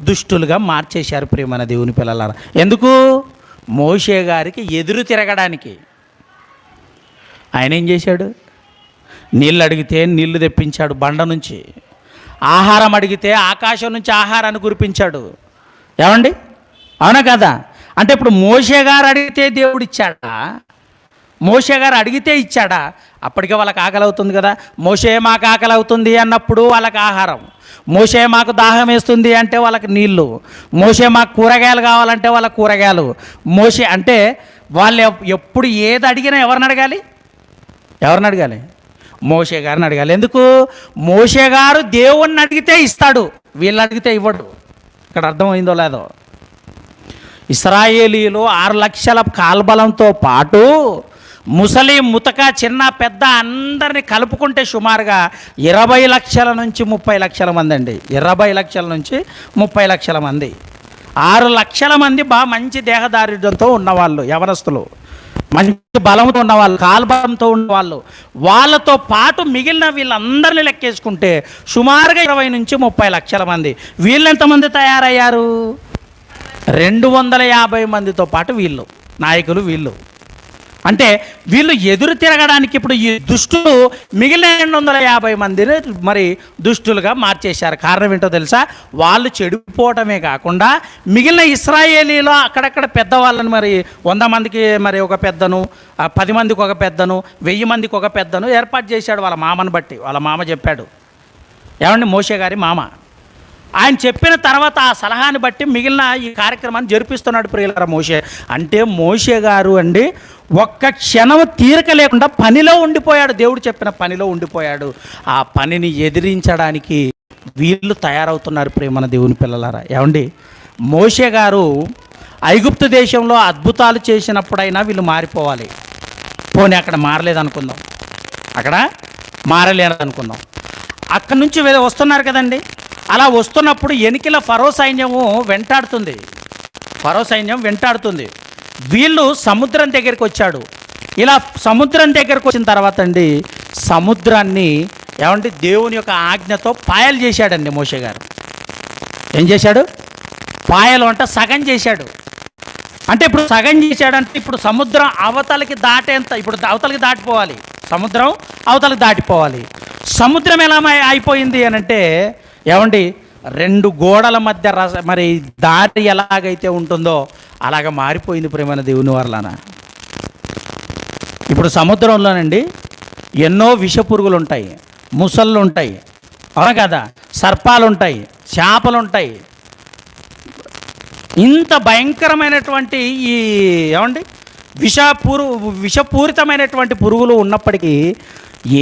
దుష్టులుగా మార్చేశారు. ప్రియమైన దేవుని పిల్లలారా, ఎందుకు? మోషే గారికి ఎదురు తిరగడానికి. ఆయన ఏం చేశాడు? నీళ్ళు అడిగితే నీళ్లు తెప్పించాడు బండ నుంచి. ఆహారం అడిగితే ఆకాశం నుంచి ఆహారాన్ని కురిపించాడు. అవునా కదా? అంటే ఇప్పుడు మోషే గారు అడిగితే దేవుడు ఇచ్చాడా? మోషే గారు అడిగితే ఇచ్చాడా? అప్పటికే వాళ్ళకి ఆకలి అవుతుంది కదా. మోషే మాకు ఆకలి అవుతుంది అన్నప్పుడు వాళ్ళకి ఆహారం, మోషే మాకు దాహం వేస్తుంది అంటే వాళ్ళకి నీళ్ళు, మోషే మాకు కూరగాయలు కావాలంటే వాళ్ళకి కూరగాయలు. మోషే అంటే వాళ్ళు ఎప్పుడు ఏది అడిగినా ఎవరిని అడగాలి? మోషే గారిని అడగాలి. ఎందుకు? మోషే గారు దేవుణ్ణి అడిగితే ఇస్తాడు, వీళ్ళు అడిగితే ఇవ్వడు. ఇక్కడ అర్థమైందో లేదో? ఇశ్రాయేలీలు 6 లక్షల కాల్బలంతో పాటు ముసలి, ముతక, చిన్న, పెద్ద అందరినీ కలుపుకుంటే సుమారుగా 20 లక్షల నుంచి 30 లక్షల మంది అండి. 20 లక్షల నుంచి 30 లక్షల మంది. 6 లక్షల మంది బాగా మంచి దేహదారుఢ్యంతో ఉన్నవాళ్ళు, యవనస్తులు, మంచి బలంతో ఉన్నవాళ్ళు, కాల్బలంతో ఉన్నవాళ్ళు. వాళ్ళతో పాటు మిగిలిన వీళ్ళందరినీ లెక్కేసుకుంటే సుమారుగా 20 నుంచి 30 లక్షల మంది. వీళ్ళెంతమంది తయారయ్యారు? 250 మందితో పాటు వీళ్ళు నాయకులు. వీళ్ళు అంటే వీళ్ళు ఎదురు తిరగడానికి ఇప్పుడు ఈ దుష్టులు మిగిలిన 250 మందిని మరి దుష్టులుగా మార్చేశారు. కారణం ఏంటో తెలుసా? వాళ్ళు చెడిపోవటమే కాకుండా మిగిలిన ఇశ్రాయేలీలో అక్కడక్కడ పెద్దవాళ్ళని మరి 100 మందికి మరి ఒక పెద్దను, 10 మందికి ఒక పెద్దను, 1000 మందికి ఒక పెద్దను ఏర్పాటు చేశాడు వాళ్ళ మామను బట్టి. వాళ్ళ మామ చెప్పాడు, ఏమండి మోషే గారి మామ, ఆయన చెప్పిన తర్వాత ఆ సలహాని బట్టి మిగిలిన ఈ కార్యక్రమాన్ని జరిపిస్తున్నాడు ప్రియులారా మోషే. అంటే మోషే గారు అండి ఒక్క క్షణం తీరిక లేకుండా పనిలో ఉండిపోయాడు. దేవుడు చెప్పిన పనిలో ఉండిపోయాడు. ఆ పనిని ఎదిరించడానికి వీళ్ళు తయారవుతున్నారు ప్రియమైన దేవుని పిల్లలారా. ఏమండి మోషే గారు ఐగుప్తు దేశంలో అద్భుతాలు చేసినప్పుడైనా వీళ్ళు మారిపోవాలి. పోనీ అక్కడ మారలేదనుకుందాం, అక్కడ మారలేదనుకుందాం, అక్కడి నుంచి వస్తున్నారు కదండి. అలా వస్తున్నప్పుడు ఎనికిల ఫరో సైన్యము వెంటాడుతుంది, ఫరో సైన్యం వెంటాడుతుంది. వీళ్ళు సముద్రం దగ్గరికి వచ్చాడు. ఇలా సముద్రం దగ్గరకు వచ్చిన తర్వాత అండి సముద్రాన్ని ఏమంటే దేవుని యొక్క ఆజ్ఞతో పాయలు చేశాడండి మోషే గారు. ఏం చేశాడు? పాయలు అంటే సగం చేశాడు. అంటే ఇప్పుడు సగం చేశాడంటే ఇప్పుడు సముద్రం అవతలకి దాటేంత, ఇప్పుడు అవతలకి దాటిపోవాలి, సముద్రం అవతలకి దాటిపోవాలి. సముద్రం ఎలా అయిపోయింది అని అంటే ఏమండి 2 గోడల మధ్య మరి దారి ఎలాగైతే ఉంటుందో అలాగ మారిపోయింది ప్రేమైన దేవుని వర్లాన. ఇప్పుడు సముద్రంలోనండి ఎన్నో విషపురుగులు ఉంటాయి, ముసళ్ళు ఉంటాయి, అవునా కదా, సర్పాలు ఉంటాయి, చేపలు ఉంటాయి. ఇంత భయంకరమైనటువంటి ఈ ఏమండి విషపూరితమైనటువంటి పురుగులు ఉన్నప్పటికీ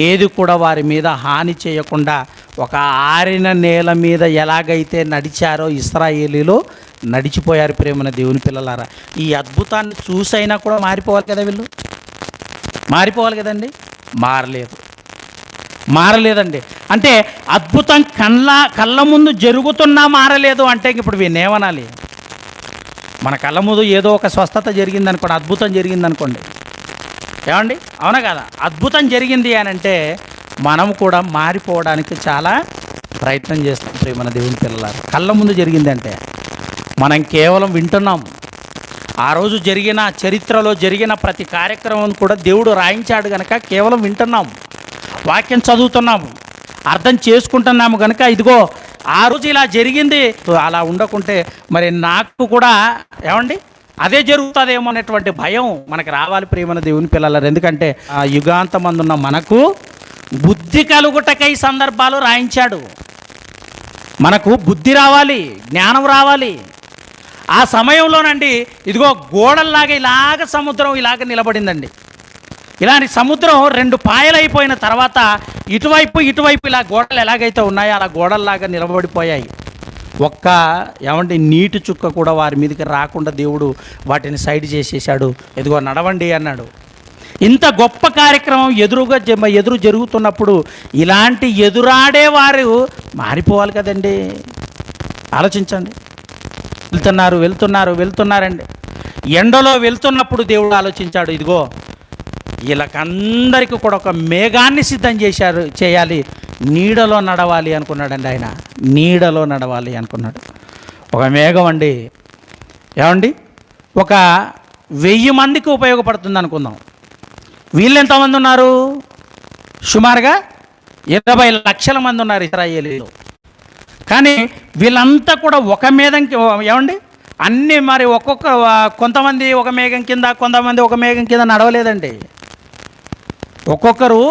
ఏది కూడా వారి మీద హాని చేయకుండా ఒక ఆరిన నేల మీద ఎలాగైతే నడిచారో ఇశ్రాయేలీలు నడిచిపోయారు ప్రేమన దేవుని పిల్లలారా. ఈ అద్భుతాన్ని చూసైనా కూడా మారిపోవాలి కదా, వీళ్ళు మారిపోవాలి కదండి. మారలేదండి. అంటే అద్భుతం కళ్ళ ముందు జరుగుతున్నా మారలేదు అంటే ఇప్పుడు వీళ్ళేమనాలి? మన కళ్ళ ముందు ఏదో ఒక స్వస్థత జరిగిందనుకోండి, అద్భుతం జరిగిందనుకోండి, ఏమండి అవునా కదా, అద్భుతం జరిగింది అని అంటే మనం కూడా మారిపోవడానికి చాలా ప్రయత్నం చేస్తాం ప్రేమన దేవుని పిల్లలారు. కళ్ళ ముందు జరిగిందంటే మనం కేవలం వింటున్నాం. ఆ రోజు జరిగిన చరిత్రలో జరిగిన ప్రతి కార్యక్రమం కూడా దేవుడు రాయించాడు కనుక కేవలం వింటున్నాం, వాక్యం చదువుతున్నాము, అర్థం చేసుకుంటున్నాము కనుక ఇదిగో ఆ రోజు ఇలా జరిగింది. అలా ఉండకుంటే మరి నాకు కూడా ఏమండి అదే జరుగుతుందేమో అనేటువంటి భయం మనకు రావాలి ప్రియమైన దేవుని పిల్లలు. ఎందుకంటే ఆ యుగాంతమందున్న మనకు బుద్ధి కలుగుటకై సందర్భాలు రాయించాడు. మనకు బుద్ధి రావాలి, జ్ఞానం రావాలి. ఆ సమయంలోనండి ఇదిగో గోడల్లాగా ఇలాగ సముద్రం ఇలాగ నిలబడిందండి. ఇలాంటి సముద్రం 2 పాయలైపోయిన తర్వాత ఇటువైపు ఇలా గోడలు ఎలాగైతే ఉన్నాయో అలా గోడల్లాగా నిలబడిపోయాయి. ఏమంటే నీటి చుక్క కూడా వారి మీదకి రాకుండా దేవుడు వాటిని సైడ్ చేసేసాడు. ఇదిగో నడవండి అన్నాడు. ఇంత గొప్ప కార్యక్రమం ఎదురు జరుగుతున్నప్పుడు ఇలాంటి ఎదురాడే వారు మారిపోవాలి కదండి. ఆలోచించండి. వెళ్తున్నారండి. ఎండలో వెళ్తున్నప్పుడు దేవుడు ఆలోచించాడు, ఇదిగో వీళ్ళకందరికీ కూడా ఒక మేఘాన్ని సిద్ధం చేయాలి, నీడలో నడవాలి అనుకున్నాడండి. ఆయన నీడలో నడవాలి అనుకున్నాడు. ఒక మేఘం అండి ఏమండి ఒక 1000 మందికి ఉపయోగపడుతుంది అనుకుందాం. వీళ్ళు ఎంతమంది ఉన్నారు? సుమారుగా 20 లక్షల మంది ఉన్నారు ఇశ్రాయేలీలు. కానీ వీళ్ళంతా కూడా ఒక మేఘంకి ఏమండి అన్నీ మరి కొంతమంది ఒక మేఘం కింద, కొంతమంది ఒక మేఘం కింద నడవలేదండి. ఒక్కొక్కరు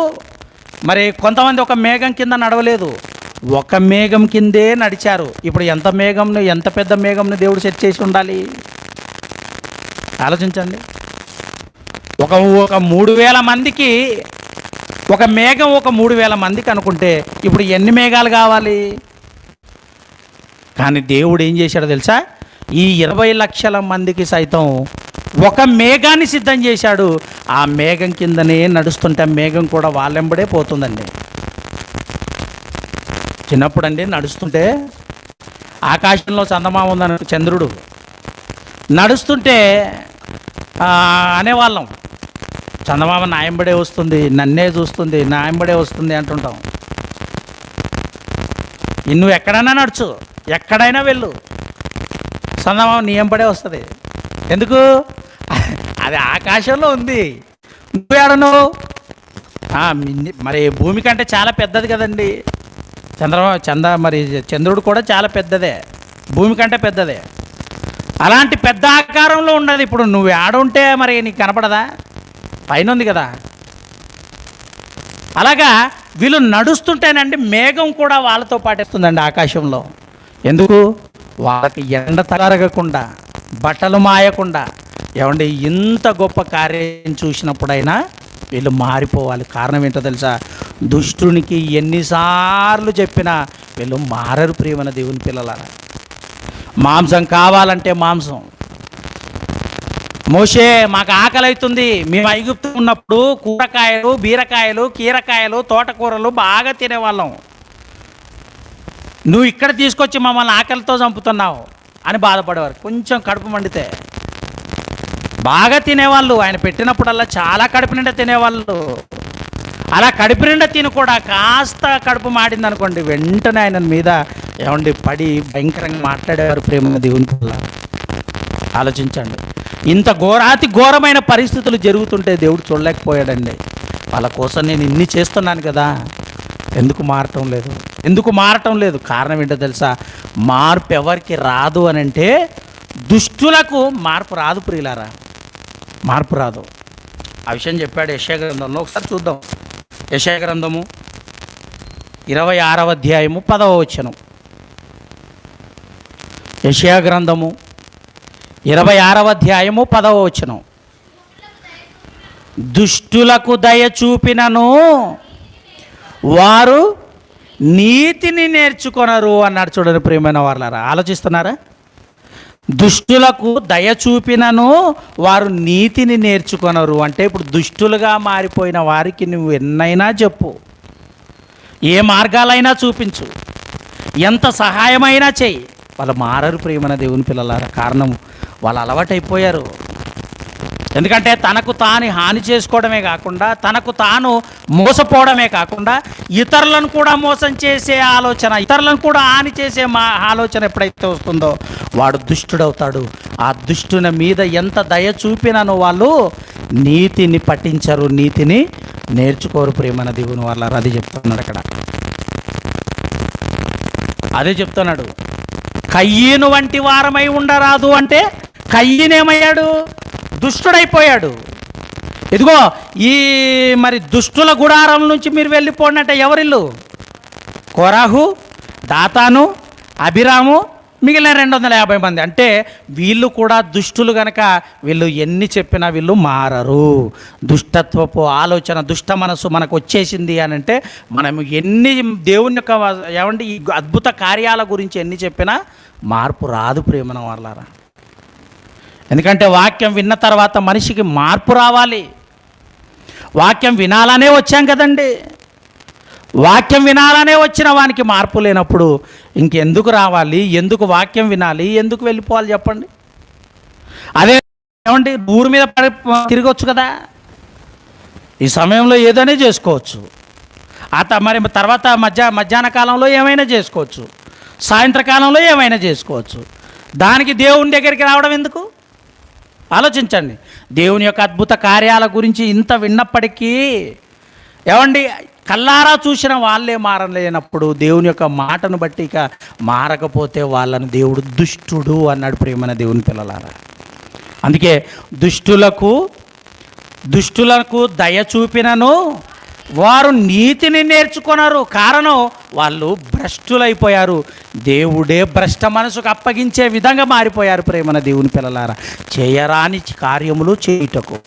మరి కొంతమంది ఒక మేఘం కింద నడవలేదు, ఒక మేఘం కిందే నడిచారు. ఇప్పుడు ఎంత పెద్ద మేఘంను దేవుడు సెట్ చేసి ఉండాలి ఆలోచించండి. ఒక 3000 మందికి ఒక మేఘం, ఒక 3000 మందికి అనుకుంటే ఇప్పుడు ఎన్ని మేఘాలు కావాలి? కానీ దేవుడు ఏం చేశాడో తెలుసా? ఈ 20 లక్షల మందికి సైతం ఒక మేఘాన్ని సిద్ధం చేశాడు. ఆ మేఘం కిందనే నడుస్తుంటే మేఘం కూడా వాళ్ళెంబడే పోతుందండి. చిన్నప్పుడు అండి నడుస్తుంటే ఆకాశంలో చందమామ ఉందని చంద్రుడు నడుస్తుంటే అనేవాళ్ళం, చందమామ నాయంబడే వస్తుంది, నన్నే చూస్తుంది, నాయంబడే వస్తుంది అంటుంటాం. నువ్వు ఎక్కడైనా నడుచు, ఎక్కడైనా వెళ్ళు, చందమామ నీ ఎంబడే వస్తుంది. ఎందుకు? అది ఆకాశంలో ఉంది. నువ్వేడను మరి భూమి కంటే చాలా పెద్దది కదండి. మరి చంద్రుడు కూడా చాలా పెద్దదే, భూమి కంటే పెద్దదే. అలాంటి పెద్ద ఆకారంలో ఉండదు. ఇప్పుడు నువ్వు ఆడుంటే మరి నీకు కనపడదా? పైన ఉంది కదా. అలాగా వీళ్ళు నడుస్తుంటేనండి మేఘం కూడా వాళ్ళతో పాటేస్తుందండి ఆకాశంలో. ఎందుకు? వాళ్ళకి ఎండ తగలగకుండా, బట్టలు మాయకుండా. ఏమండి, ఇంత గొప్ప కార్యం చూసినప్పుడైనా వీళ్ళు మారిపోవాలి. కారణం ఏంటో తెలుసా? దుష్టునికి ఎన్నిసార్లు చెప్పినా వీళ్ళు మారరు. ప్రియమైన దేవుని పిల్లలారా, మాంసం కావాలంటే మాంసం. మోషే, మాకు ఆకలి అవుతుంది, మేము ఐగుప్తు ఉన్నప్పుడు కూరకాయలు, బీరకాయలు, కీరకాయలు, తోటకూరలు బాగా తినేవాళ్ళం, నువ్వు ఇక్కడ తీసుకొచ్చి మమ్మల్ని ఆకలితో చంపుతున్నావు అని బాధపడేవారు. కొంచెం కడుపు మండితే బాగా తినేవాళ్ళు. ఆయన పెట్టినప్పుడల్లా చాలా కడుపు నిండా తినేవాళ్ళు. అలా కడుపు నిండా తిని కూడా కాస్త కడుపు మాడింది అనుకోండి, వెంటనే ఆయన మీద ఏమండి పడి భయంకరంగా మాట్లాడేవారు. ప్రేమ దేవుని వల్ల ఆలోచించండి. ఇంత ఘోరమైన పరిస్థితులు జరుగుతుంటే దేవుడు చూడలేకపోయాడండి. వాళ్ళ కోసం నేను ఇన్ని చేస్తున్నాను కదా, ఎందుకు మారటం లేదు? కారణం ఏంటో తెలుసా? మార్పు ఎవరికి రాదు అని అంటే దుష్టులకు మార్పు రాదు. ప్రియులారా, మార్పు రాదు. ఆ విషయం చెప్పాడు యెషయా గ్రంథంలో. ఒకసారి చూద్దాం. యెషయా గ్రంథము 26వ అధ్యాయము 10వ వచనం. యెషయా గ్రంథము 26వ అధ్యాయము 10వ వచనం. దుష్టులకు దయ చూపినను వారు నీతిని నేర్చుకొనరు అన్నాడు. చూడండి ప్రియమైన వారలారా, ఆలోచిస్తున్నారా? దుష్టులకు దయ చూపినను వారు నీతిని నేర్చుకొనరు అంటే ఇప్పుడు దుష్టులుగా మారిపోయిన వారికి నువ్వు ఎన్నైనా చెప్పు, ఏ మార్గాలైనా చూపించు, ఎంత సహాయమైనా చెయ్యి, వాళ్ళు మారరు. ప్రియమైన దేవుని పిల్లలారా, కారణం వాళ్ళు అలవాటైపోయారు. ఎందుకంటే తనకు తాను హాని చేసుకోవడమే కాకుండా, తనకు తాను మోసపోవడమే కాకుండా, ఇతరులను కూడా మోసం చేసే ఆలోచన, ఇతరులను కూడా హాని చేసే ఆలోచన ఎప్పుడైతే వస్తుందో వాడు దుష్టుడవుతాడు. ఆ దుష్టుని మీద ఎంత దయ చూపినానో వాళ్ళు నీతిని పఠించరు, నీతిని నేర్చుకోరు. ప్రియమైన దేవుని వాళ్ళ అది చెప్తున్నాడు అక్కడ. అదే చెప్తున్నాడు. కయ్యను వంటి వారమై ఉండరాదు అంటే కయ్యనేమయ్యాడు? దుష్టుడైపోయాడు. ఇదిగో ఈ మరి దుష్టుల గుడారం నుంచి మీరు వెళ్ళిపోండి అంటే ఎవరిల్లు? కోరాహు, దాతాను, అభిరాము, మిగిలిన 250 మంది. అంటే వీళ్ళు కూడా దుష్టులు గనక వీళ్ళు ఎన్ని చెప్పినా వీళ్ళు మారరు. దుష్టత్వపు ఆలోచన, దుష్ట మనసు మనకు వచ్చేసింది అని అంటే మనం ఎన్ని దేవుని యొక్క ఏమండి ఈ అద్భుత కార్యాల గురించి ఎన్ని చెప్పినా మార్పు రాదు. ప్రేమన వాళ్ళారా, ఎందుకంటే వాక్యం విన్న తర్వాత మనిషికి మార్పు రావాలి. వాక్యం వినాలనే వచ్చాం కదండి. వాక్యం వినాలనే వచ్చిన వానికి మార్పు లేనప్పుడు ఇంకెందుకు రావాలి? ఎందుకు వాక్యం వినాలి? ఎందుకు వెళ్ళిపోవాలి చెప్పండి? అదే ఏమండి ఊరి మీద తిరగవచ్చు కదా, ఈ సమయంలో ఏదైనా చేసుకోవచ్చు. మరి తర్వాత మధ్యాహ్న కాలంలో ఏమైనా చేసుకోవచ్చు, సాయంత్రకాలంలో ఏమైనా చేసుకోవచ్చు. దానికి దేవుని దగ్గరికి రావడం ఎందుకు? ఆలోచించండి. దేవుని యొక్క అద్భుత కార్యాల గురించి ఇంత విన్నప్పటికీ ఏమండి కల్లారా చూసిన వాళ్ళే మారలేనప్పుడు దేవుని యొక్క మాటను బట్టి ఇక మారకపోతే వాళ్ళను దేవుడు దుష్టుడు అన్నాడు. ప్రియమైన దేవుని పిల్లలారా, అందుకే దుష్టులకు దయ చూపినను వారు నీతిని నేర్చుకొనరు. కారణం వాళ్ళు భ్రష్టులైపోయారు. దేవుడే భ్రష్ట మనసుకు అప్పగించే విధంగా మారిపోయారు. ప్రేమన దేవుని పిల్లలారా, చేయరాని కార్యములు చేయుటకు.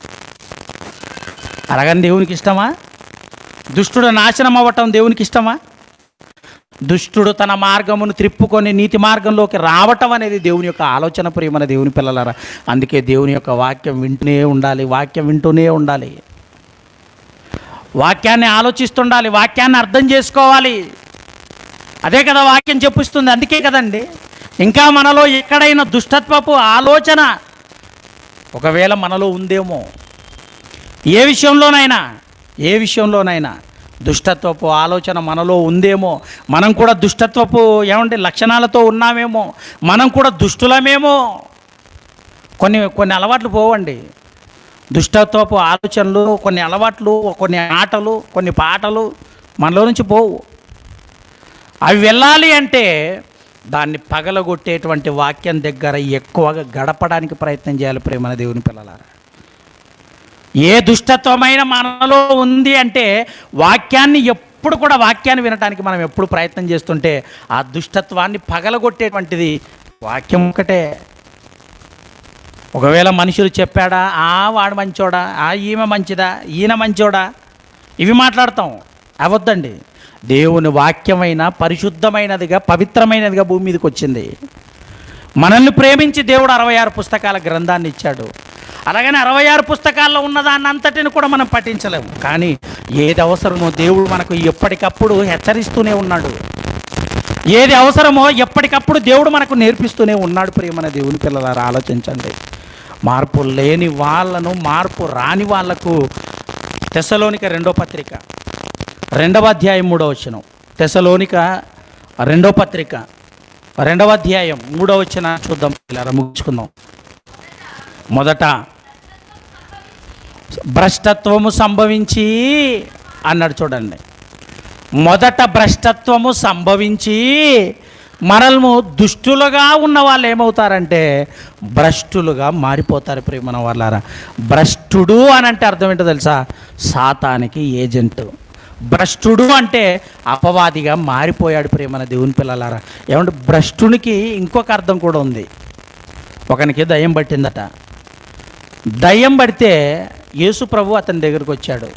అలాగని దేవునికి ఇష్టమా? దుష్టుడు నాశనం అవ్వటం దేవునికి ఇష్టమా? దుష్టుడు తన మార్గమును త్రిప్పుకొని నీతి మార్గంలోకి రావటం అనేది దేవుని యొక్క ఆలోచన. ప్రియమైన దేవుని పిల్లలారా, అందుకే దేవుని యొక్క వాక్యం వింటూనే ఉండాలి. వాక్యం వింటూనే ఉండాలి. వాక్యాన్ని ఆలోచిస్తుండాలి. వాక్యాన్ని అర్థం చేసుకోవాలి. అదే కదా వాక్యం చెప్పిస్తుంది. అందుకే కదండి ఇంకా మనలో ఎక్కడైనా దుష్టత్వపు ఆలోచన ఒకవేళ మనలో ఉందేమో, ఏ విషయంలోనైనా దుష్టత్వపు ఆలోచన మనలో ఉందేమో, మనం కూడా దుష్టత్వపు లక్షణాలతో ఉన్నామేమో, మనం కూడా దుష్టులమేమో. కొన్ని అలవాట్లు పోవండి. దుష్టత్వపు ఆలోచనలు, కొన్ని అలవాట్లు, కొన్ని ఆటలు, కొన్ని పాటలు మనలో నుంచి పోవు. అవి వెళ్ళాలి అంటే దాన్ని పగలగొట్టేటువంటి వాక్యం దగ్గర ఎక్కువగా గడపడానికి ప్రయత్నం చేయాలి. ప్రేమన దేవుని పిల్లలారా, ఏ దుష్టత్వమైన మనలో ఉంది అంటే వాక్యాన్ని ఎప్పుడు కూడా వాక్యాన్ని వినటానికి మనం ఎప్పుడు ప్రయత్నం చేస్తుంటే ఆ దుష్టత్వాన్ని పగలగొట్టేటువంటిది వాక్యం ఒకటే. ఒకవేళ మనుషులు చెప్పాడా, వాడు మంచోడా, ఈమె మంచిదా, ఈయన మంచోడా, ఇవి మాట్లాడతాం. అవద్దండి. దేవుని వాక్యమైన పరిశుద్ధమైనదిగా, పవిత్రమైనదిగా భూమి మీదకి వచ్చింది. మనల్ని ప్రేమించి దేవుడు 66 పుస్తకాల గ్రంథాన్ని ఇచ్చాడు. అలాగని 66 పుస్తకాల్లో ఉన్నదాన్ని అంతటిని కూడా మనం పఠించలేము. కానీ ఏది అవసరమో దేవుడు మనకు ఎప్పటికప్పుడు హెచ్చరిస్తూనే ఉన్నాడు. ఏది అవసరమో ఎప్పటికప్పుడు దేవుడు మనకు నేర్పిస్తూనే ఉన్నాడు. ప్రియమైన దేవుని పిల్లలారా, ఆలోచించండి. మార్పు లేని వాళ్ళను, మార్పు రాని వాళ్లకు తెస్సలోనిక 2వ పత్రిక 2వ అధ్యాయం 3వ వచనం. తెస్సలోనిక 2వ పత్రిక 2వ అధ్యాయం 3వ వచనం చూద్దాం. ఇలా ముగించుకుందాం. మొదట భ్రష్టత్వము సంభవించి అన్నాడు. చూడండి, మొదట భ్రష్టత్వము సంభవించి మనల్ని దుష్టులుగా ఉన్న వాళ్ళు ఏమవుతారంటే భ్రష్టులుగా మారిపోతారు. ప్రియమైన వాళ్ళారా, భ్రష్టుడు అని అంటే అర్థం ఏంటో తెలుసా? సాతానికి ఏజెంట్. భ్రష్టుడు అంటే అపవాదిగా మారిపోయాడు. ప్రియమైన దేవుని పిల్లలారా, ఏమంటే భ్రష్టునికి ఇంకొక అర్థం కూడా ఉంది. ఒకనికి దయ్యం పట్టిందట. దయ్యం పడితే యేసు ప్రభు అతని దగ్గరికి వచ్చాడు.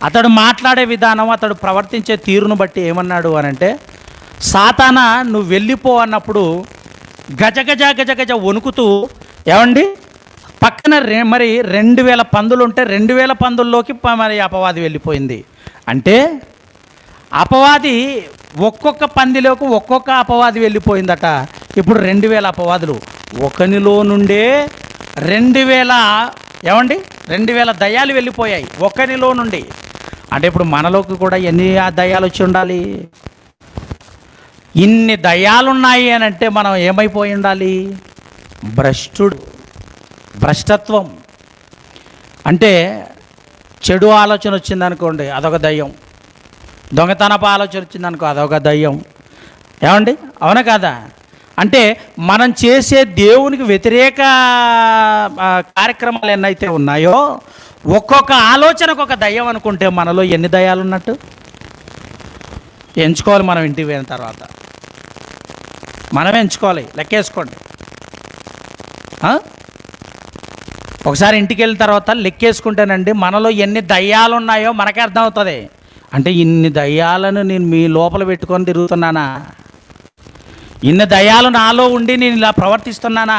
అతడు మాట్లాడే విధానం, అతడు ప్రవర్తించే తీరును బట్టి ఏమన్నాడు అని అంటే, సాతానా నువ్వు వెళ్ళిపో అన్నప్పుడు గజగజ గజగజ వణుకుతూ, ఏమండి పక్కన మరి 2000 పందులు ఉంటే 2000 పందుల్లోకి మరి అపవాది వెళ్ళిపోయింది. అంటే అపవాది ఒక్కొక్క పందిలోకి ఒక్కొక్క అపవాది వెళ్ళిపోయిందట. ఇప్పుడు 2000 అపవాదులు ఒకనిలో నుండే 2000 దయ్యాలు వెళ్ళిపోయాయి ఒకనిలో నుండి. అంటే ఇప్పుడు మనలోకి కూడా ఎన్ని దయ్యాలు వచ్చి ఉండాలి? ఇన్ని దయ్యాలున్నాయి అని అంటే మనం ఏమైపోయి ఉండాలి? భ్రష్టత్వం అంటే చెడు ఆలోచన వచ్చిందనుకోండి, అదొక దయ్యం. దొంగతనపు ఆలోచన వచ్చిందనుకో, అదొక దయ్యం. ఏమండి, అవునా కాదా? అంటే మనం చేసే దేవునికి వ్యతిరేక కార్యక్రమాలు ఎన్నైతే ఉన్నాయో ఒక్కొక్క ఆలోచనకు ఒక దయ్యం అనుకుంటే మనలో ఎన్ని దయ్యాలు ఉన్నట్టు ఎంచుకోవాలి. మనం ఇంటికి పోయిన తర్వాత మనమే ఎంచుకోవాలి. లెక్కేసుకోండి. ఒకసారి ఇంటికి వెళ్ళిన తర్వాత లెక్కేసుకుంటేనండి మనలో ఎన్ని దయ్యాలు ఉన్నాయో మనకే అర్థమవుతుంది. అంటే ఇన్ని దయ్యాలను నేను మీ లోపల పెట్టుకొని తిరుగుతున్నానా? ఇన్ని దయ్యాలు నాలో ఉండి నేను ఇలా ప్రవర్తిస్తున్నానా?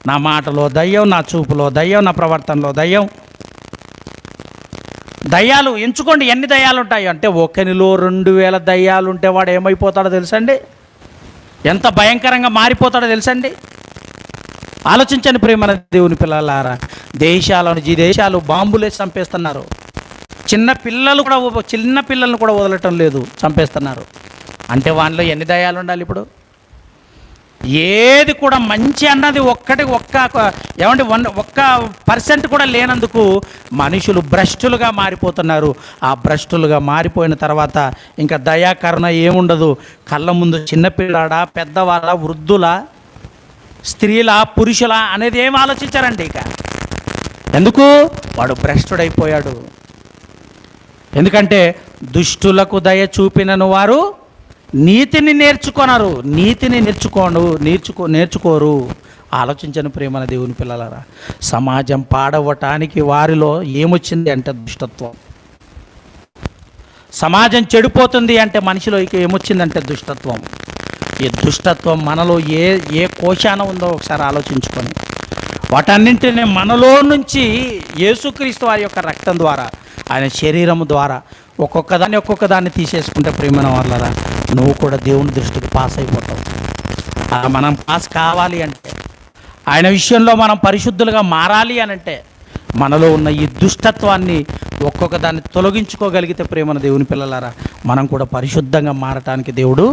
నా మాటలో దయ్యం, నా చూపులో దయ్యం, నా ప్రవర్తనలో దయ్యం. దయ్యాలు ఎంచుకోండి ఎన్ని దయ్యాలు ఉంటాయో. అంటే ఒకనిలో 2000 దయ్యాలు ఉంటే వాడు ఏమైపోతాడో తెలుసండి? ఎంత భయంకరంగా మారిపోతాడో తెలుసండి? ఆలోచించండి ప్రియమైన దేవుని పిల్లలారా. దేశాలు బాంబులేసి చంపేస్తున్నారు. చిన్న పిల్లలను కూడా వదలటం లేదు, చంపేస్తున్నారు. అంటే వాళ్ళలో ఎన్ని దయ్యాలు ఉండాలి? ఇప్పుడు ఏది కూడా మంచి అన్నది ఒక్క 1% కూడా లేనందుకు మనుషులు భ్రష్టులుగా మారిపోతున్నారు. ఆ భ్రష్టులుగా మారిపోయిన తర్వాత ఇంకా దయాకరణ ఏముండదు. కళ్ళ ముందు చిన్నపిల్లాడా, పెద్దవాళ్ళ, వృద్ధుల, స్త్రీల, పురుషుల అనేది ఏం ఆలోచించారండి. ఇక ఎందుకు? వాడు భ్రష్టుడైపోయాడు. ఎందుకంటే దుష్టులకు దయ చూపినను వారు నీతిని నేర్చుకోరు. ఆలోచించను ప్రేమన దేవుని పిల్లలారా. సమాజం పాడవటానికి వారిలో ఏమొచ్చింది అంటే దుష్టత్వం. సమాజం చెడిపోతుంది అంటే మనిషిలోకి ఏమొచ్చిందంటే దుష్టత్వం. ఈ దుష్టత్వం మనలో ఏ కోశాన ఉందో ఒకసారి ఆలోచించుకొని వాటన్నింటినీ మనలో నుంచి యేసుక్రీస్తు వారి యొక్క రక్తం ద్వారా, ఆయన శరీరం ద్వారా ఒక్కొక్క దాన్ని తీసేసుకుంటే ప్రేమన వాళ్ళరా నువ్వు కూడా దేవుని దృష్టికి పాస్ అయిపోతావు. మనం పాస్ కావాలి అంటే, ఆయన విషయంలో మనం పరిశుద్ధులుగా మారాలి అని అంటే మనలో ఉన్న ఈ దుష్టత్వాన్ని ఒక్కొక్క దాన్ని తొలగించుకోగలిగితే ప్రేమన దేవుని పిల్లలారా, మనం కూడా పరిశుద్ధంగా మారటానికి దేవుడు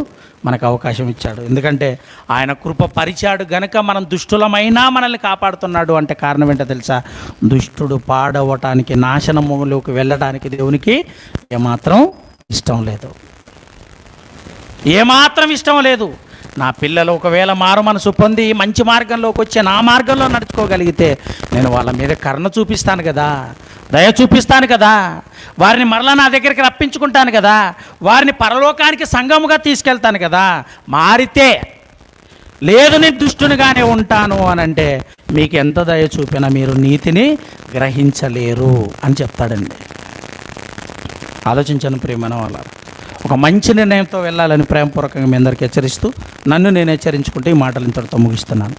మనకు అవకాశం ఇచ్చాడు. ఎందుకంటే ఆయన కృప పరిచాడు గనక మనం దుష్టులమైనా మనల్ని కాపాడుతున్నాడు. అంటే కారణం ఏంటో తెలుసా? దుష్టుడు పాడవటానికి, నాశనములోకి వెళ్ళడానికి దేవునికి ఏమాత్రం ఇష్టం లేదు. ఏమాత్రం ఇష్టం లేదు. నా పిల్లలు ఒకవేళ మారు మనసు పొంది మంచి మార్గంలోకి వచ్చి నా మార్గంలో నడుచుకోగలిగితే నేను వాళ్ళ మీద కరుణ చూపిస్తాను కదా, దయ చూపిస్తాను కదా, వారిని మరలా నా దగ్గరికి రప్పించుకుంటాను కదా, వారిని పరలోకానికి సంఘముగా తీసుకెళ్తాను కదా. మారితే లేదు నేను దుష్టునిగానే ఉంటాను అని అంటే మీకు ఎంత దయ చూపినా మీరు నీతిని గ్రహించలేరు అని చెప్తాడండి. ఆలోచించను ప్రియమైన వాళ్ళ, ఒక మంచి నిర్ణయంతో వెళ్ళాలని ప్రేమపూర్వకంగా మీ అందరికీ హెచ్చరిస్తూ నన్ను నేను హెచ్చరించుకుంటే ఈ మాటలు ఇంతటితో ముగిస్తున్నాను.